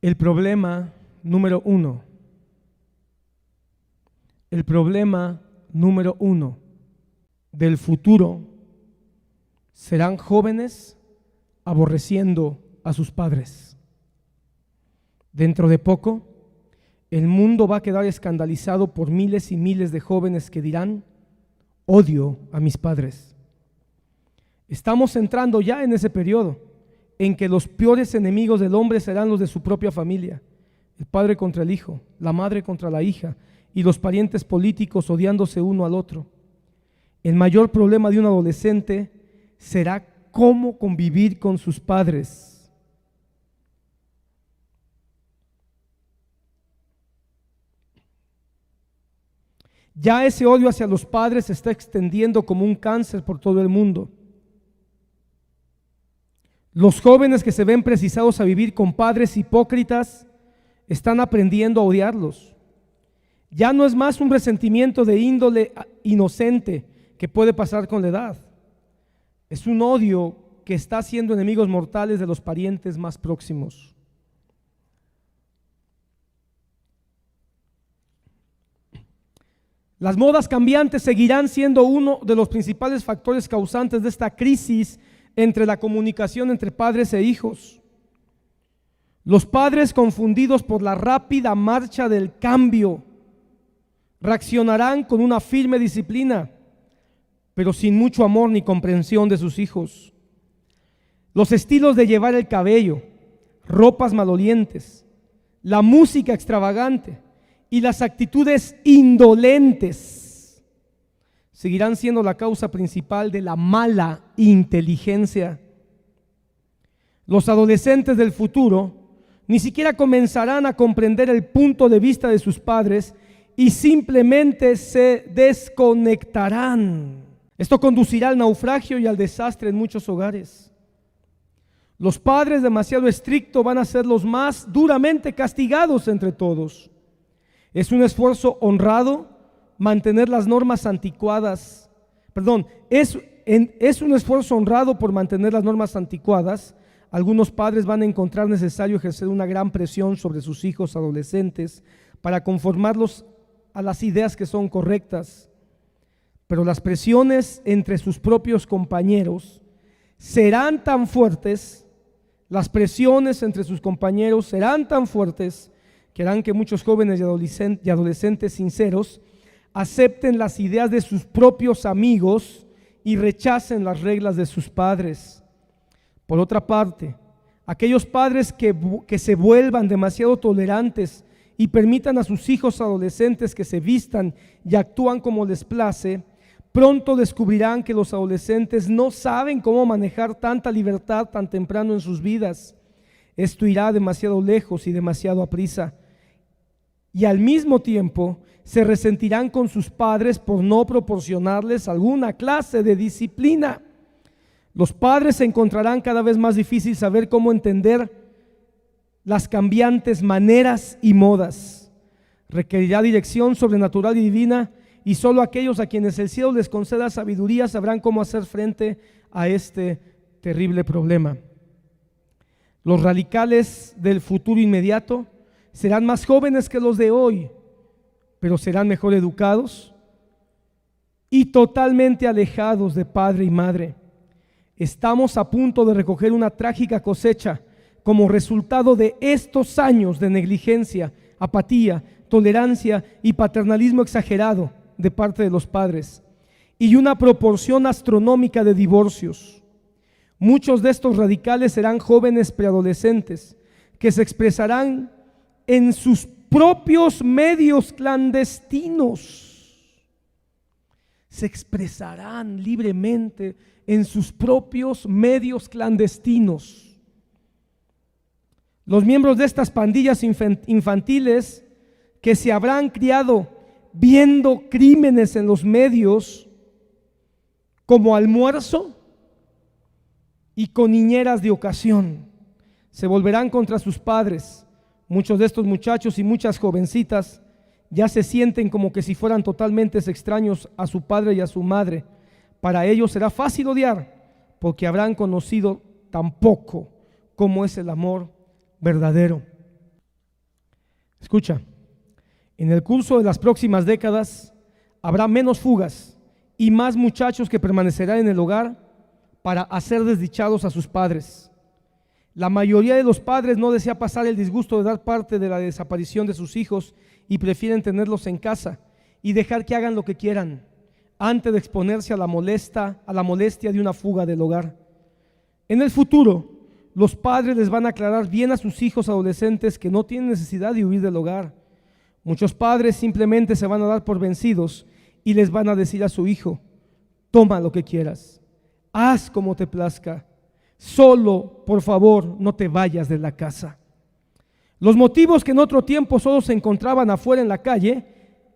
el problema número 1 del futuro serán jóvenes aborreciendo a sus padres. Dentro de poco, el mundo va a quedar escandalizado por miles y miles de jóvenes que dirán: odio a mis padres. Estamos entrando ya en ese periodo en que los peores enemigos del hombre serán los de su propia familia, el padre contra el hijo, la madre contra la hija y los parientes políticos odiándose uno al otro. El mayor problema de un adolescente será cómo convivir con sus padres. Ya ese odio hacia los padres se está extendiendo como un cáncer por todo el mundo. Los jóvenes que se ven precisados a vivir con padres hipócritas están aprendiendo a odiarlos. Ya no es más un resentimiento de índole inocente que puede pasar con la edad. Es un odio que está haciendo enemigos mortales de los parientes más próximos. Las modas cambiantes seguirán siendo uno de los principales factores causantes de esta crisis entre la comunicación entre padres e hijos. Los padres, confundidos por la rápida marcha del cambio, reaccionarán con una firme disciplina, pero sin mucho amor ni comprensión de sus hijos. Los estilos de llevar el cabello, ropas malolientes, la música extravagante y las actitudes indolentes seguirán siendo la causa principal de la mala inteligencia. Los adolescentes del futuro ni siquiera comenzarán a comprender el punto de vista de sus padres y simplemente se desconectarán. Esto conducirá al naufragio y al desastre en muchos hogares. Los padres demasiado estrictos van a ser los más duramente castigados entre todos. Es un esfuerzo honrado mantener las normas anticuadas. Es un esfuerzo honrado por mantener las normas anticuadas. Algunos padres van a encontrar necesario ejercer una gran presión sobre sus hijos adolescentes para conformarlos a las ideas que son correctas. Pero las presiones entre sus propios compañeros serán tan fuertes, que harán que muchos jóvenes y adolescentes sinceros acepten las ideas de sus propios amigos y rechacen las reglas de sus padres. Por otra parte, aquellos padres que se vuelvan demasiado tolerantes y permitan a sus hijos adolescentes que se vistan y actúan como les place, pronto descubrirán que los adolescentes no saben cómo manejar tanta libertad tan temprano en sus vidas. Esto irá demasiado lejos y demasiado aprisa. Y al mismo tiempo se resentirán con sus padres por no proporcionarles alguna clase de disciplina. Los padres encontrarán cada vez más difícil saber cómo entender las cambiantes maneras y modas. Requerirá dirección sobrenatural y divina, y solo aquellos a quienes el cielo les conceda sabiduría sabrán cómo hacer frente a este terrible problema. Los radicales del futuro inmediato serán más jóvenes que los de hoy, pero serán mejor educados y totalmente alejados de padre y madre. Estamos a punto de recoger una trágica cosecha como resultado de estos años de negligencia, apatía, tolerancia y paternalismo exagerado de parte de los padres, y una proporción astronómica de divorcios. Muchos de estos radicales serán jóvenes preadolescentes que se expresarán en sus propios medios clandestinos. Se expresarán libremente en sus propios medios clandestinos. Los miembros de estas pandillas infantiles que se habrán criado viendo crímenes en los medios como almuerzo y con niñeras de ocasión, se volverán contra sus padres. Muchos de estos muchachos y muchas jovencitas ya se sienten como que si fueran totalmente extraños a su padre y a su madre. Para ellos será fácil odiar, porque habrán conocido tan poco como es el amor verdadero. Escucha, en el curso de las próximas décadas habrá menos fugas y más muchachos que permanecerán en el hogar para hacer desdichados a sus padres. La mayoría de los padres no desea pasar el disgusto de dar parte de la desaparición de sus hijos y prefieren tenerlos en casa y dejar que hagan lo que quieran antes de exponerse a la molestia de una fuga del hogar. En el futuro, los padres les van a aclarar bien a sus hijos adolescentes que no tienen necesidad de huir del hogar. Muchos padres simplemente se van a dar por vencidos y les van a decir a su hijo: toma lo que quieras, haz como te plazca, solo por favor no te vayas de la casa. Los motivos que en otro tiempo solo se encontraban afuera en la calle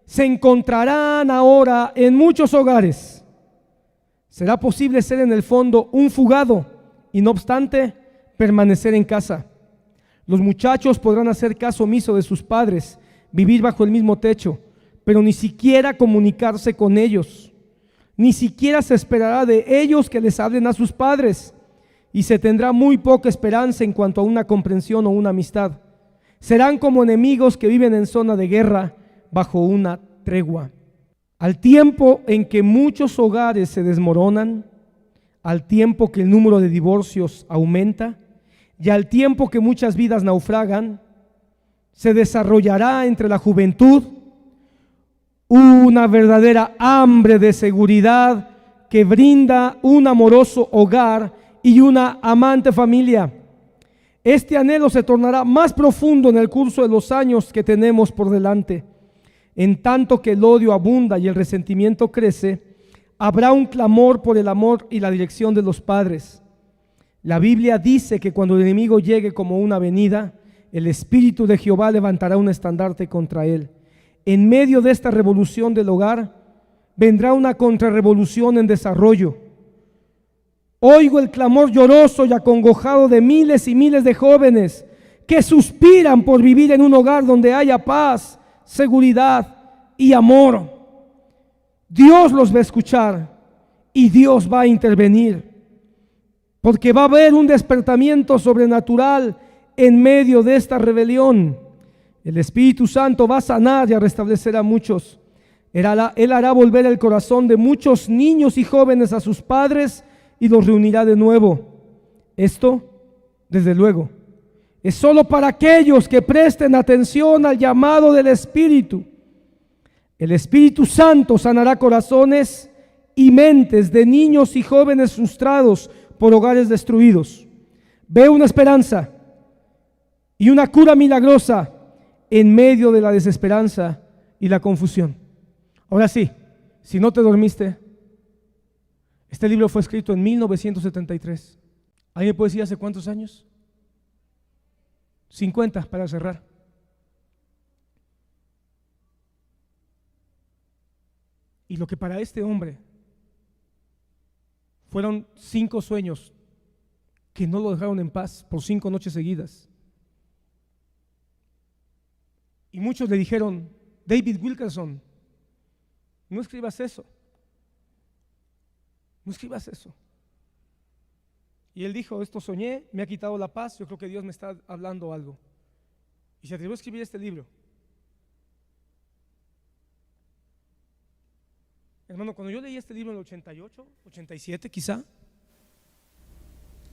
se encontrarán ahora en muchos hogares. Será posible ser en el fondo un fugado y no obstante permanecer en casa. Los muchachos podrán hacer caso omiso de sus padres, vivir bajo el mismo techo, pero ni siquiera comunicarse con ellos. Ni siquiera se esperará de ellos que les hablen a sus padres, y se tendrá muy poca esperanza en cuanto a una comprensión o una amistad. Serán como enemigos que viven en zona de guerra bajo una tregua. Al tiempo en que muchos hogares se desmoronan, al tiempo que el número de divorcios aumenta y al tiempo que muchas vidas naufragan, se desarrollará entre la juventud una verdadera hambre de seguridad que brinda un amoroso hogar y una amante familia. Este anhelo se tornará más profundo en el curso de los años que tenemos por delante. En tanto que el odio abunda y el resentimiento crece, habrá un clamor por el amor y la dirección de los padres. La Biblia dice que cuando el enemigo llegue como una avenida, el Espíritu de Jehová levantará un estandarte contra él. En medio de esta revolución del hogar, vendrá una contrarrevolución en desarrollo. Oigo el clamor lloroso y acongojado de miles y miles de jóvenes que suspiran por vivir en un hogar donde haya paz, seguridad y amor. Dios los va a escuchar y Dios va a intervenir, porque va a haber un despertamiento sobrenatural en medio de esta rebelión. El Espíritu Santo va a sanar y a restablecer a muchos. Él hará volver el corazón de muchos niños y jóvenes a sus padres y los reunirá de nuevo. Esto, desde luego, es solo para aquellos que presten atención al llamado del Espíritu. El Espíritu Santo sanará corazones y mentes de niños y jóvenes frustrados por hogares destruidos. Veo una esperanza y una cura milagrosa en medio de la desesperanza y la confusión. Ahora sí, si no te dormiste, este libro fue escrito en 1973. ¿Alguien puede decir hace cuántos años? 50 para cerrar. Y lo que para este hombre fueron 5 sueños que no lo dejaron en paz por 5 noches seguidas. Y muchos le dijeron: David Wilkerson, no escribas eso. No escribas eso. Y él dijo: esto soñé, me ha quitado la paz, yo creo que Dios me está hablando algo. Y se atrevió a escribir este libro. Hermano, cuando yo leí este libro en el 88, 87 quizá,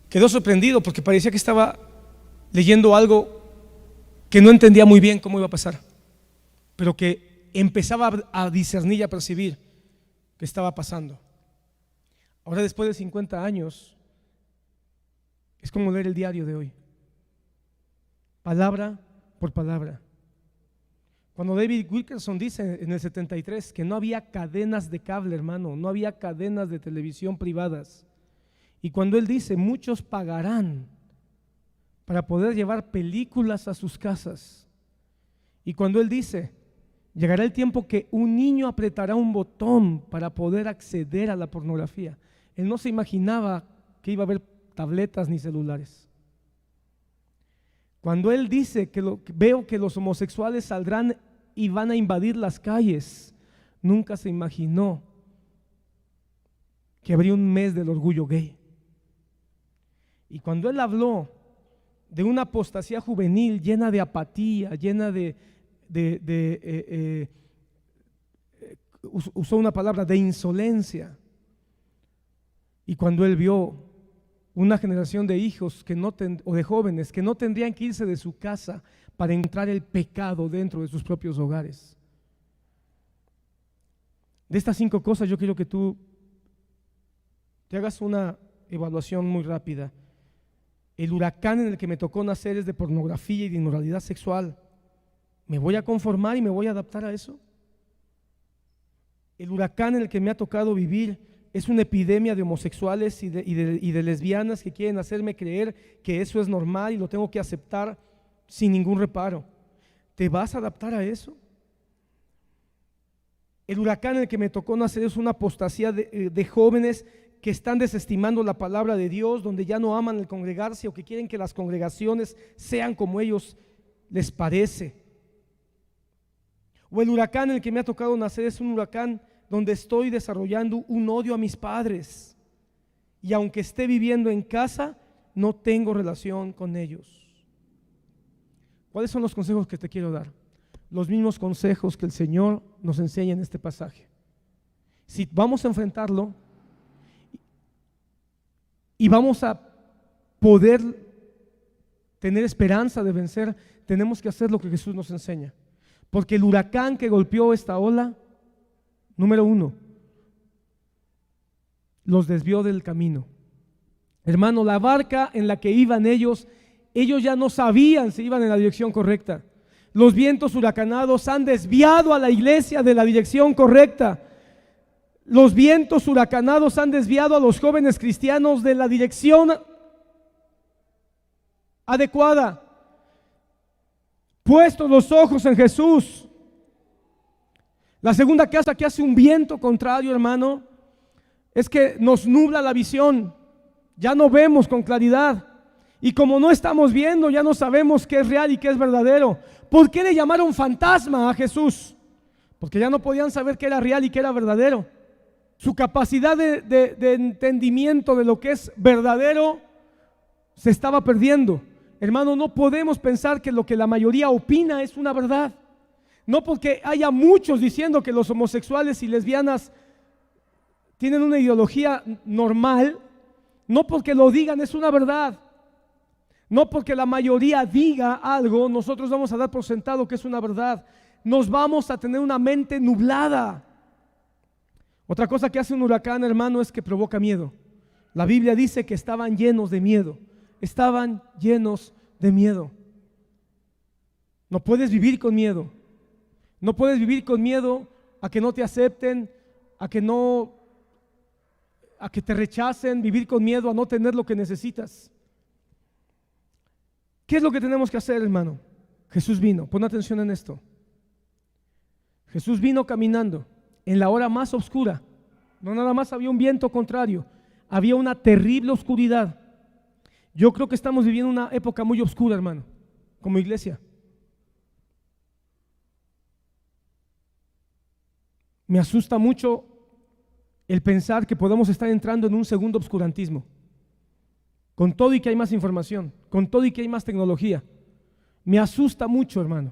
quedó sorprendido porque parecía que estaba leyendo algo que no entendía muy bien cómo iba a pasar, pero que empezaba a discernir y a percibir que estaba pasando. Ahora, después de 50 años, es como leer el diario de hoy, palabra por palabra. Cuando David Wilkerson dice en el 73 que no había cadenas de cable, hermano, no había cadenas de televisión privadas, y cuando él dice: muchos pagarán para poder llevar películas a sus casas, y cuando él dice: llegará el tiempo que un niño apretará un botón para poder acceder a la pornografía, él no se imaginaba que iba a haber tabletas ni celulares. Cuando él dice que veo que los homosexuales saldrán y van a invadir las calles, nunca se imaginó que habría un mes del orgullo gay. Y cuando él habló de una apostasía juvenil llena de apatía, llena usó una palabra de insolencia, y cuando él vio una generación de hijos o de jóvenes que no tendrían que irse de su casa para encontrar el pecado dentro de sus propios hogares. De estas 5 cosas yo quiero que tú te hagas una evaluación muy rápida. El huracán en el que me tocó nacer es de pornografía y de inmoralidad sexual. ¿Me voy a conformar y me voy a adaptar a eso? El huracán en el que me ha tocado vivir es una epidemia de homosexuales y de lesbianas que quieren hacerme creer que eso es normal y lo tengo que aceptar sin ningún reparo. ¿Te vas a adaptar a eso? El huracán en el que me tocó nacer es una apostasía de jóvenes que están desestimando la palabra de Dios, donde ya no aman el congregarse o que quieren que las congregaciones sean como ellos les parece. O el huracán en el que me ha tocado nacer es un huracán donde estoy desarrollando un odio a mis padres, y aunque esté viviendo en casa, no tengo relación con ellos. ¿Cuáles son los consejos que te quiero dar? Los mismos consejos que el Señor nos enseña en este pasaje. Si vamos a enfrentarlo y vamos a poder tener esperanza de vencer, tenemos que hacer lo que Jesús nos enseña, porque el huracán que golpeó esta ola, número 1, los desvió del camino. Hermano, la barca en la que iban ellos ya no sabían si iban en la dirección correcta. Los vientos huracanados han desviado a la iglesia de la dirección correcta. Los vientos huracanados han desviado a los jóvenes cristianos de la dirección adecuada. Puestos los ojos en Jesús. La segunda cosa que hace un viento contrario, hermano, es que nos nubla la visión. ya no vemos con claridad. Y como no estamos viendo, ya no sabemos qué es real y qué es verdadero. ¿Por qué le llamaron fantasma a Jesús? Porque ya no podían saber qué era real y qué era verdadero. Su capacidad de entendimiento de lo que es verdadero se estaba perdiendo. Hermano, no podemos pensar que lo que la mayoría opina es una verdad. No porque haya muchos diciendo que los homosexuales y lesbianas tienen una ideología normal, no porque lo digan es una verdad. No porque la mayoría diga algo, nosotros vamos a dar por sentado que es una verdad. Nos vamos a tener una mente nublada. Otra cosa que hace un huracán, hermano, es que provoca miedo. La Biblia dice que estaban llenos de miedo. Estaban llenos de miedo. No puedes vivir con miedo. No puedes vivir con miedo a que no te acepten, a que te rechacen, vivir con miedo a no tener lo que necesitas. ¿Qué es lo que tenemos que hacer, hermano? Jesús vino, pon atención en esto. Jesús vino caminando en la hora más oscura. No nada más había un viento contrario, había una terrible oscuridad. Yo creo que estamos viviendo una época muy oscura, hermano, como iglesia. Me asusta mucho el pensar que podemos estar entrando en un segundo obscurantismo. Con todo y que hay más información, con todo y que hay más tecnología. Me asusta mucho, hermano.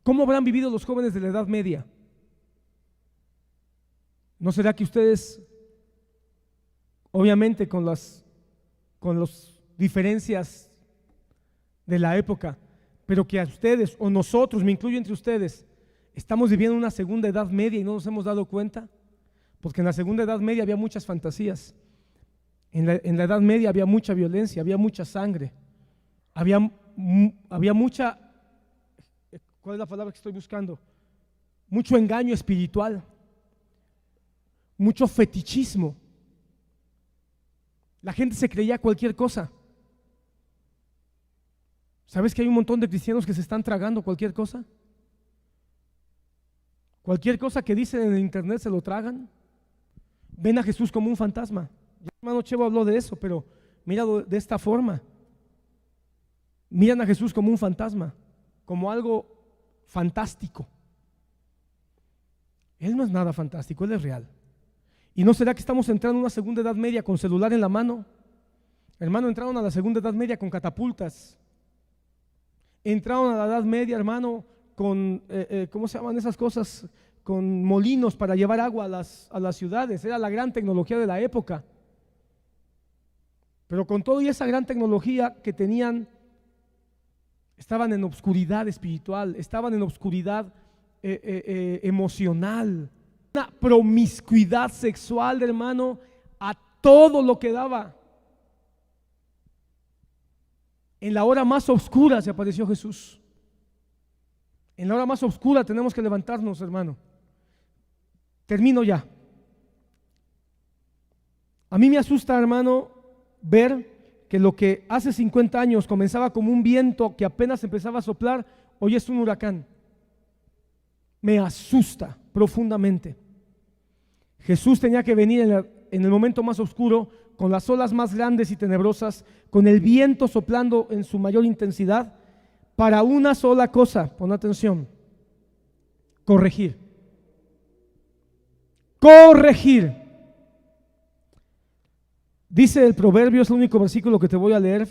¿Cómo habrán vivido los jóvenes de la Edad Media? ¿No será que ustedes, obviamente con las diferencias de la época, pero que a ustedes o nosotros, me incluyo entre ustedes, estamos viviendo una segunda Edad Media y no nos hemos dado cuenta? Porque en la segunda Edad Media había muchas fantasías. En la Edad Media había mucha violencia, había mucha sangre, había mucha, ¿cuál es la palabra que estoy buscando? Mucho engaño espiritual, mucho fetichismo. La gente se creía cualquier cosa. ¿Sabes que hay un montón de cristianos que se están tragando cualquier cosa? Cualquier cosa que dicen en el internet se lo tragan. Ven a Jesús como un fantasma. Ya el hermano Chevo habló de eso, pero mira de esta forma. Miran a Jesús como un fantasma, como algo fantástico. Él no es nada fantástico, Él es real. ¿Y no será que estamos entrando en una segunda Edad Media con celular en la mano? Hermano, entraron a la segunda Edad Media con catapultas. Entraron a la Edad Media, hermano, con, ¿cómo se llaman esas cosas? Con molinos para llevar agua a las ciudades. Era la gran tecnología de la época. Pero con todo y esa gran tecnología que tenían, estaban en obscuridad espiritual, estaban en obscuridad emocional, una promiscuidad sexual, hermano, a todo lo que daba. En la hora más oscura se apareció Jesús. En la hora más oscura tenemos que levantarnos, hermano. Termino ya. A mí me asusta, hermano, ver que lo que hace 50 años comenzaba como un viento que apenas empezaba a soplar, hoy es un huracán. Me asusta profundamente. Jesús tenía que venir en el momento más oscuro, con las olas más grandes y tenebrosas, con el viento soplando en su mayor intensidad, para una sola cosa, pon atención: corregir. Corregir. Dice el Proverbio, es el único versículo que te voy a leer,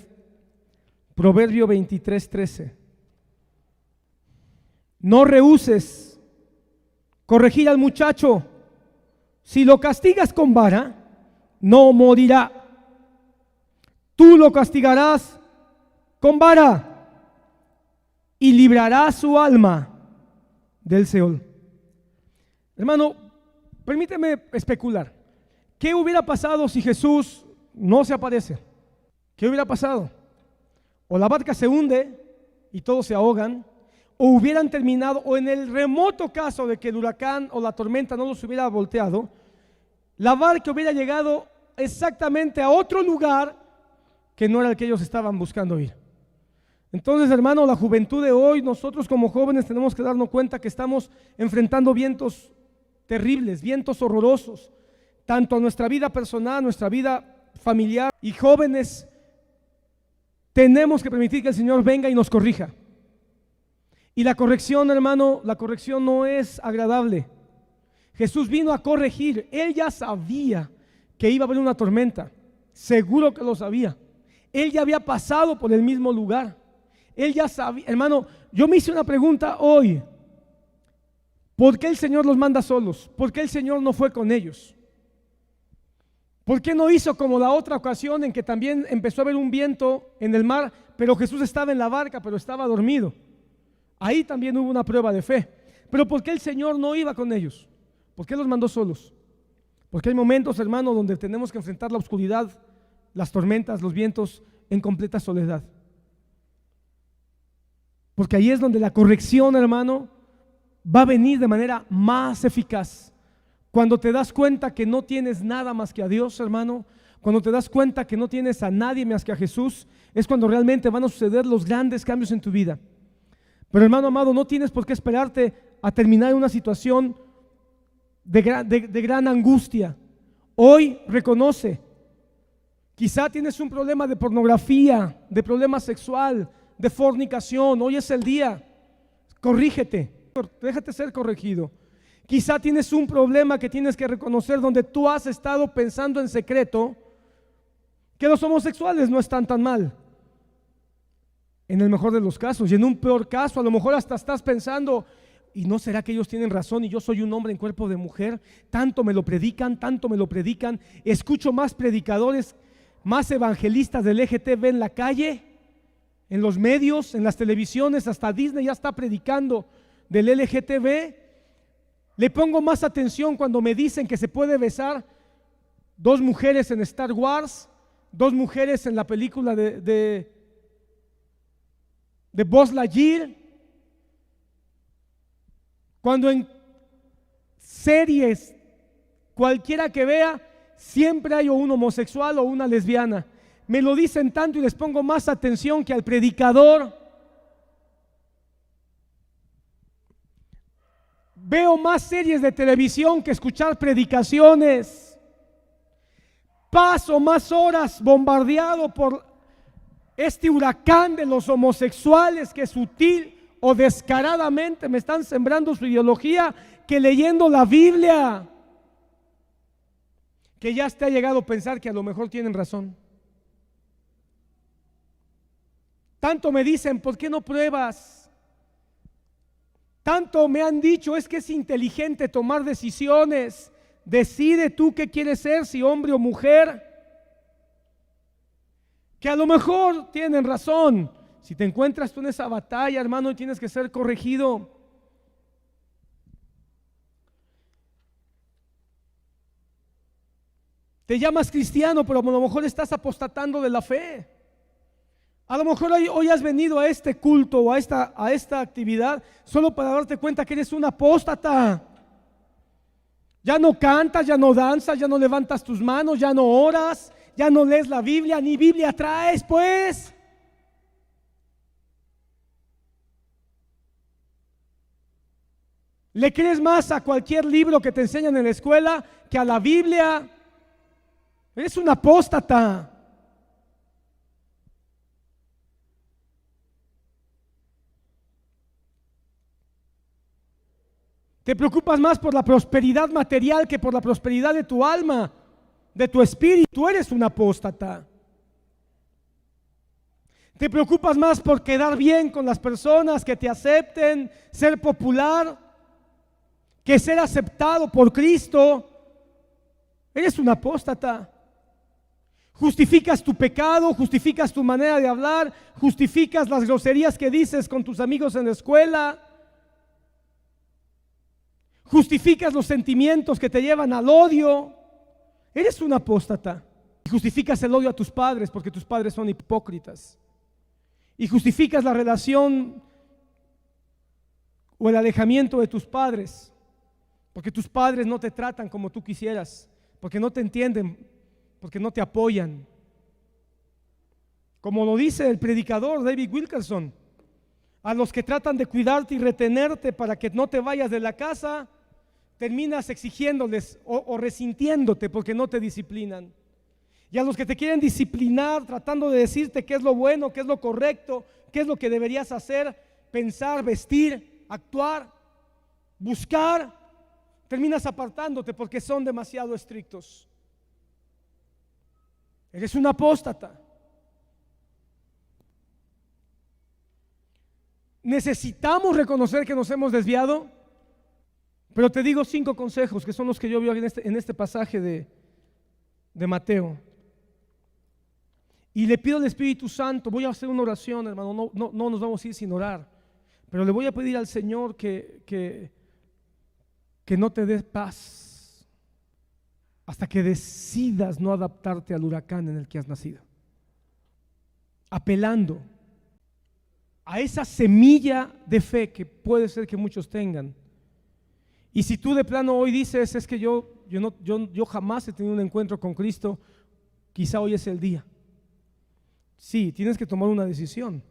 Proverbio 23:13. No rehúses corregir al muchacho, si lo castigas con vara, no morirá. Tú lo castigarás con vara y librarás su alma del Seol. Hermano, permíteme especular. ¿Qué hubiera pasado si Jesús no se aparece? ¿Qué hubiera pasado? O la barca se hunde y todos se ahogan, o hubieran terminado, o en el remoto caso de que el huracán o la tormenta no los hubiera volteado, la barca hubiera llegado exactamente a otro lugar que no era el que ellos estaban buscando ir. Entonces, hermano, la juventud de hoy, nosotros como jóvenes tenemos que darnos cuenta que estamos enfrentando vientos terribles, vientos horrorosos, tanto a nuestra vida personal, nuestra vida familiar y jóvenes, tenemos que permitir que el Señor venga y nos corrija. Y la corrección, hermano, la corrección no es agradable. Jesús vino a corregir. Él ya sabía que iba a haber una tormenta. Seguro que lo sabía. Él ya había pasado por el mismo lugar. Él ya sabía. Hermano, yo me hice una pregunta hoy. ¿Por qué el Señor los manda solos? ¿Por qué el Señor no fue con ellos? ¿Por qué no hizo como la otra ocasión en que también empezó a haber un viento en el mar, pero Jesús estaba en la barca, pero estaba dormido? Ahí también hubo una prueba de fe. Pero ¿por qué el Señor no iba con ellos? ¿Por qué los mandó solos? Porque hay momentos, hermano, donde tenemos que enfrentar la oscuridad, las tormentas, los vientos en completa soledad. Porque ahí es donde la corrección, hermano, va a venir de manera más eficaz. Cuando te das cuenta que no tienes nada más que a Dios, hermano, cuando te das cuenta que no tienes a nadie más que a Jesús, es cuando realmente van a suceder los grandes cambios en tu vida. Pero, hermano amado, no tienes por qué esperarte a terminar en una situación de gran angustia. Hoy reconoce, quizá tienes un problema de pornografía, de problema sexual, de fornicación. Hoy es el día, corrígete, déjate ser corregido. Quizá tienes un problema que tienes que reconocer, donde tú has estado pensando en secreto que los homosexuales no están tan mal, en el mejor de los casos. Y en un peor caso, a lo mejor hasta estás pensando, ¿y no será que ellos tienen razón y yo soy un hombre en cuerpo de mujer? Tanto me lo predican, escucho más predicadores, más evangelistas del LGTB en la calle, en los medios, en las televisiones, hasta Disney ya está predicando del LGTB. Le pongo más atención cuando me dicen que se puede besar 2 mujeres en Star Wars, 2 mujeres en la película de Buzz Lightyear, cuando en series cualquiera que vea siempre hay o un homosexual o una lesbiana. Me lo dicen tanto y les pongo más atención que al predicador. Veo más series de televisión que escuchar predicaciones. Paso más horas bombardeado por este huracán de los homosexuales que sutil o descaradamente me están sembrando su ideología, que leyendo la Biblia, que ya te ha llegado a pensar que a lo mejor tienen razón. Tanto me dicen, ¿por qué no pruebas? Tanto me han dicho, es que es inteligente tomar decisiones. Decide tú qué quieres ser, si hombre o mujer. Que a lo mejor tienen razón. Si te encuentras tú en esa batalla, hermano, y tienes que ser corregido. Te llamas cristiano, pero a lo mejor estás apostatando de la fe. A lo mejor hoy has venido a este culto o a esta actividad solo para darte cuenta que eres un apóstata. Ya no cantas, ya no danzas, ya no levantas tus manos, ya no oras, ya no lees la Biblia, ni Biblia traes, pues. ¿Le crees más a cualquier libro que te enseñan en la escuela que a la Biblia? Eres un apóstata. Te preocupas más por la prosperidad material que por la prosperidad de tu alma, de tu espíritu. Eres un apóstata. Te preocupas más por quedar bien con las personas, que te acepten, ser popular, que ser aceptado por Cristo. Eres un apóstata. Justificas tu pecado, justificas tu manera de hablar, justificas las groserías que dices con tus amigos en la escuela. Justificas los sentimientos que te llevan al odio. Eres un apóstata. Y justificas el odio a tus padres porque tus padres son hipócritas. Y justificas la relación o el alejamiento de tus padres porque tus padres no te tratan como tú quisieras, porque no te entienden, porque no te apoyan. Como lo dice el predicador David Wilkerson, a los que tratan de cuidarte y retenerte para que no te vayas de la casa, terminas exigiéndoles o resintiéndote porque no te disciplinan. Y a los que te quieren disciplinar, tratando de decirte qué es lo bueno, qué es lo correcto, qué es lo que deberías hacer, pensar, vestir, actuar, buscar, terminas apartándote porque son demasiado estrictos. Eres un apóstata. Necesitamos reconocer que nos hemos desviado, pero te digo 5 consejos que son los que yo veo en este pasaje de Mateo. Y le pido al Espíritu Santo, voy a hacer una oración, hermano, no nos vamos a ir sin orar, pero le voy a pedir al Señor que no te dé paz hasta que decidas no adaptarte al huracán en el que has nacido, apelando a esa semilla de fe que puede ser que muchos tengan. Y si tú de plano hoy dices, es que yo jamás he tenido un encuentro con Cristo, quizá hoy es el día. Sí, tienes que tomar una decisión.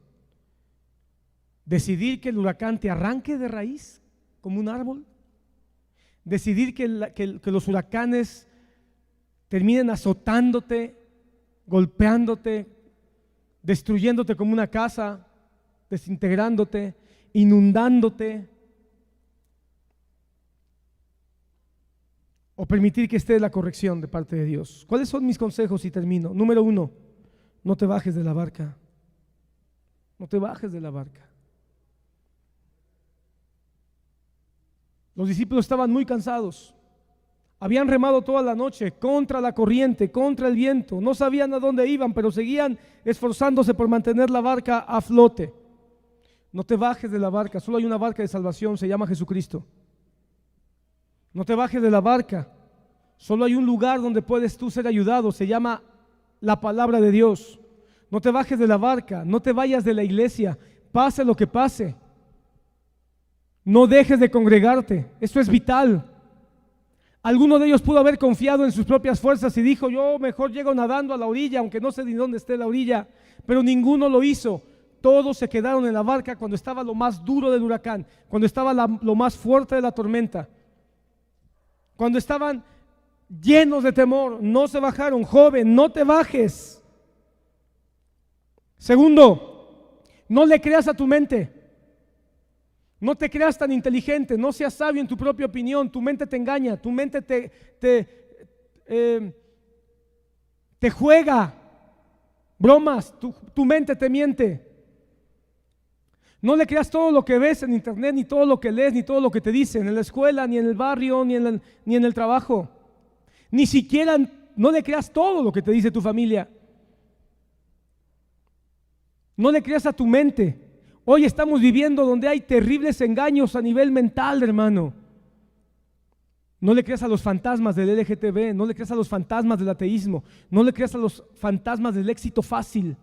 Decidir que el huracán te arranque de raíz como un árbol. Decidir que los huracanes terminen azotándote, golpeándote, destruyéndote como una casa, desintegrándote, inundándote. O permitir que esté la corrección de parte de Dios. ¿Cuáles son mis consejos? Y termino. Número 1, no te bajes de la barca. No te bajes de la barca. Los discípulos estaban muy cansados. Habían remado toda la noche contra la corriente, contra el viento. No sabían a dónde iban, pero seguían esforzándose por mantener la barca a flote. No te bajes de la barca. Solo hay una barca de salvación, se llama Jesucristo. No te bajes de la barca. Solo hay un lugar donde puedes tú ser ayudado, se llama la palabra de Dios. No te bajes de la barca, no te vayas de la iglesia, pase lo que pase. No dejes de congregarte, esto es vital. Alguno de ellos pudo haber confiado en sus propias fuerzas y dijo, yo mejor llego nadando a la orilla, aunque no sé ni dónde esté la orilla, pero ninguno lo hizo. Todos se quedaron en la barca cuando estaba lo más duro del huracán, cuando estaba lo más fuerte de la tormenta. Cuando estaban llenos de temor, no se bajaron. Joven, no te bajes. Segundo, no le creas a tu mente. No te creas tan inteligente, no seas sabio en tu propia opinión. Tu mente te engaña, tu mente te juega bromas, tu mente te miente. No le creas todo lo que ves en internet, ni todo lo que lees, ni todo lo que te dicen en la escuela, ni en el barrio, ni en el trabajo. Ni siquiera, no le creas todo lo que te dice tu familia. No le creas a tu mente. Hoy estamos viviendo donde hay terribles engaños a nivel mental, hermano. No le creas a los fantasmas del LGTB, no le creas a los fantasmas del ateísmo, no le creas a los fantasmas del éxito fácil.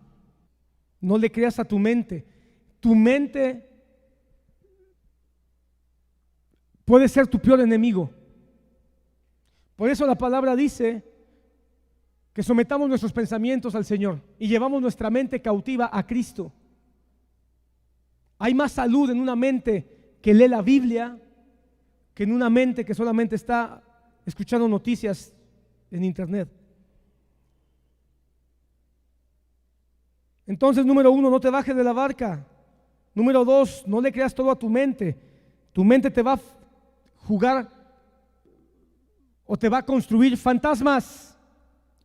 No le creas a tu mente. Tu mente puede ser tu peor enemigo. Por eso la palabra dice que sometamos nuestros pensamientos al Señor y llevamos nuestra mente cautiva a Cristo. Hay más salud en una mente que lee la Biblia que en una mente que solamente está escuchando noticias en internet. Entonces, número 1, no te bajes de la barca. Número 2, no le creas todo a tu mente. Tu mente te va a jugar o te va a construir fantasmas.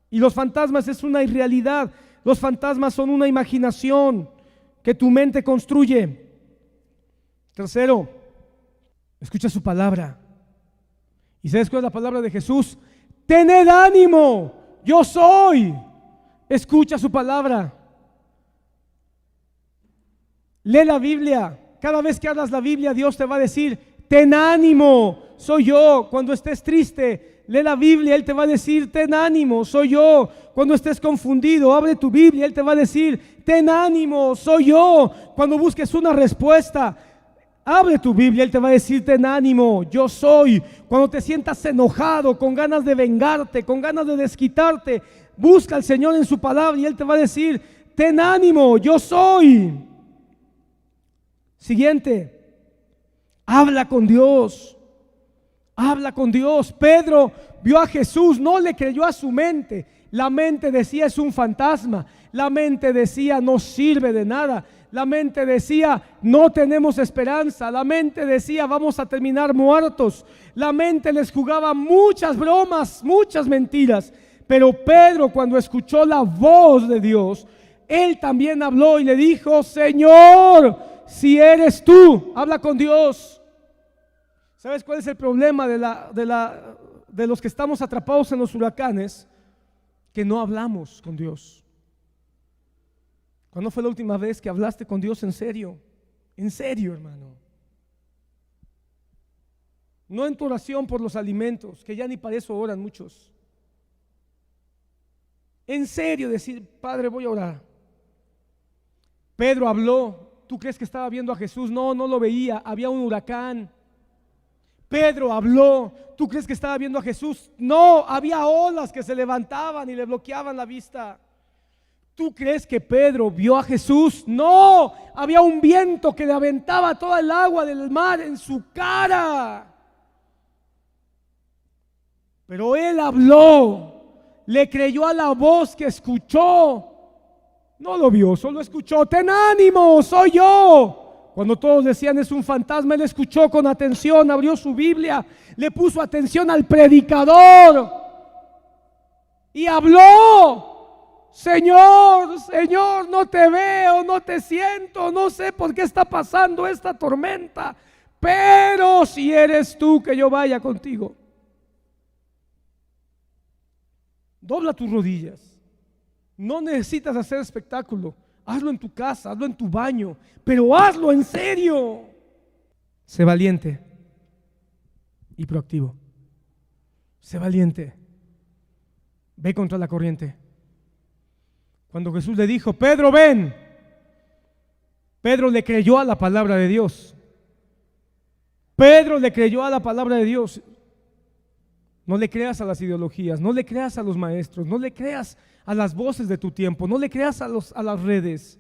Y los fantasmas es una irrealidad. Los fantasmas son una imaginación que tu mente construye. Tercero, escucha su palabra. ¿Y sabes cuál es la palabra de Jesús? Tened ánimo, yo soy. Escucha su palabra. Lee la Biblia. Cada vez que hablas la Biblia, Dios te va a decir, ten ánimo, soy yo. Cuando estés triste, lee la Biblia, Él te va a decir, ten ánimo, soy yo. Cuando estés confundido, abre tu Biblia, Él te va a decir, ten ánimo, soy yo. Cuando busques una respuesta, abre tu Biblia, Él te va a decir, ten ánimo, yo soy. Cuando te sientas enojado, con ganas de vengarte, con ganas de desquitarte, busca al Señor en su palabra y Él te va a decir, ten ánimo, yo soy. Siguiente, habla con Dios. Habla con Dios. Pedro vio a Jesús, no le creyó a su mente. La mente decía es un fantasma. La mente decía no sirve de nada. La mente decía no tenemos esperanza. La mente decía vamos a terminar muertos. La mente les jugaba muchas bromas, muchas mentiras. Pero Pedro, cuando escuchó la voz de Dios, él también habló y le dijo: Señor, si eres tú. Habla con Dios. ¿Sabes cuál es el problema de los que estamos atrapados en los huracanes? Que no hablamos con Dios. ¿Cuándo fue la última vez que hablaste con Dios en serio? En serio, hermano. No en tu oración por los alimentos, que ya ni para eso oran muchos. En serio decir: Padre, voy a orar. Pedro habló. ¿Tú crees que estaba viendo a Jesús? No, no lo veía. Había un huracán. Pedro habló. ¿Tú crees que estaba viendo a Jesús? No, había olas que se levantaban y le bloqueaban la vista. ¿Tú crees que Pedro vio a Jesús? No, había un viento que le aventaba toda el agua del mar en su cara. Pero él habló, le creyó a la voz que escuchó. No lo vio, solo escuchó: ten ánimo, soy yo. Cuando todos decían es un fantasma, él escuchó con atención, abrió su Biblia, le puso atención al predicador y habló: Señor, Señor, no te veo, no te siento, no sé por qué está pasando esta tormenta, pero si eres tú, que yo vaya contigo. Dobla tus rodillas. No necesitas hacer espectáculo. Hazlo en tu casa, hazlo en tu baño, pero hazlo en serio. Sé valiente y proactivo. Sé valiente. Ve contra la corriente. Cuando Jesús le dijo: Pedro, ven, Pedro le creyó a la palabra de Dios. Pedro le creyó a la palabra de Dios. No le creas a las ideologías, no le creas a los maestros, no le creas a las voces de tu tiempo, no le creas a las redes.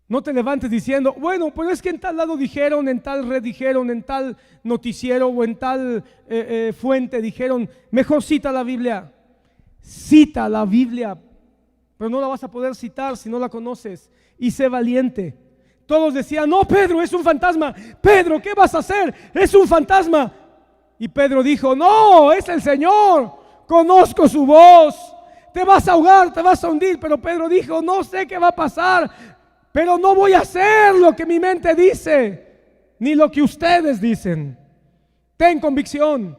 No te levantes diciendo: bueno, pues es que en tal lado dijeron, en tal red dijeron, en tal noticiero o en tal fuente dijeron. Mejor cita la Biblia. Cita la Biblia, pero no la vas a poder citar si no la conoces. Y sé valiente. Todos decían: no, Pedro, es un fantasma. Pedro, ¿qué vas a hacer? Es un fantasma. Y Pedro dijo: no, es el Señor. Conozco su voz. Te vas a ahogar, te vas a hundir. Pero Pedro dijo: no sé qué va a pasar, pero no voy a hacer lo que mi mente dice, ni lo que ustedes dicen. Ten convicción.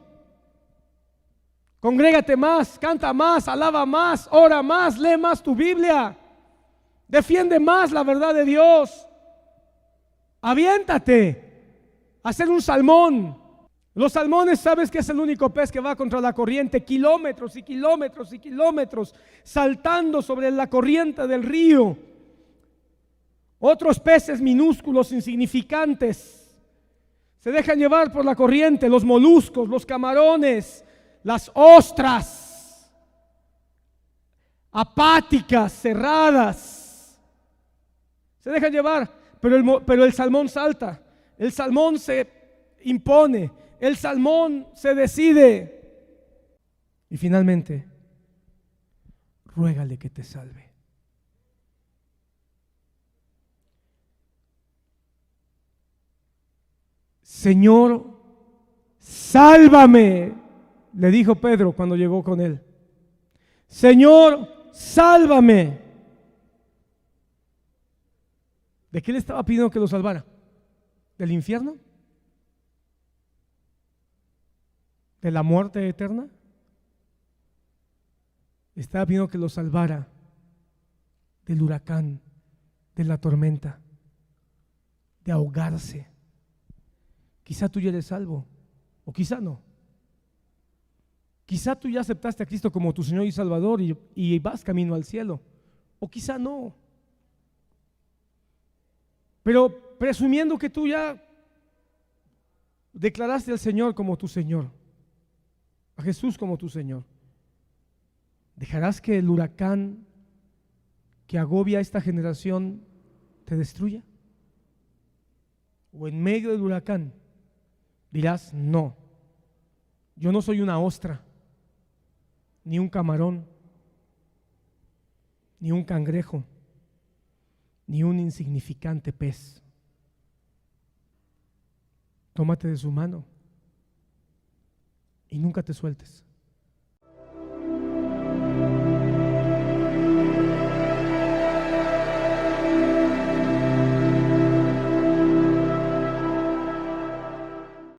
Congrégate más, canta más, alaba más, ora más, lee más tu Biblia. Defiende más la verdad de Dios. Aviéntate a hacer un salmón. Los salmones, ¿sabes que es el único pez que va contra la corriente? Kilómetros y kilómetros y kilómetros, saltando sobre la corriente del río. Otros peces minúsculos, insignificantes, se dejan llevar por la corriente. Los moluscos, los camarones, las ostras, apáticas, cerradas, se dejan llevar. Pero el salmón salta, el salmón se impone, el salmón se decide. Y finalmente, ruégale que te salve. Señor, sálvame, le dijo Pedro cuando llegó con él. Señor, sálvame. ¿De qué le estaba pidiendo que lo salvara? ¿Del infierno? ¿De la muerte eterna? Estaba pidiendo que lo salvara del huracán, de la tormenta, de ahogarse. Quizá tú ya eres salvo, o quizá no. Quizá tú ya aceptaste a Cristo como tu Señor y Salvador y vas camino al cielo, o quizá no. Pero presumiendo que tú ya declaraste al Señor como tu Señor, a Jesús como tu Señor, ¿dejarás que el huracán que agobia a esta generación te destruya? ¿O en medio del huracán dirás: no, yo no soy una ostra, ni un camarón, ni un cangrejo, ni un insignificante pez. Tómate de su mano y nunca te sueltes.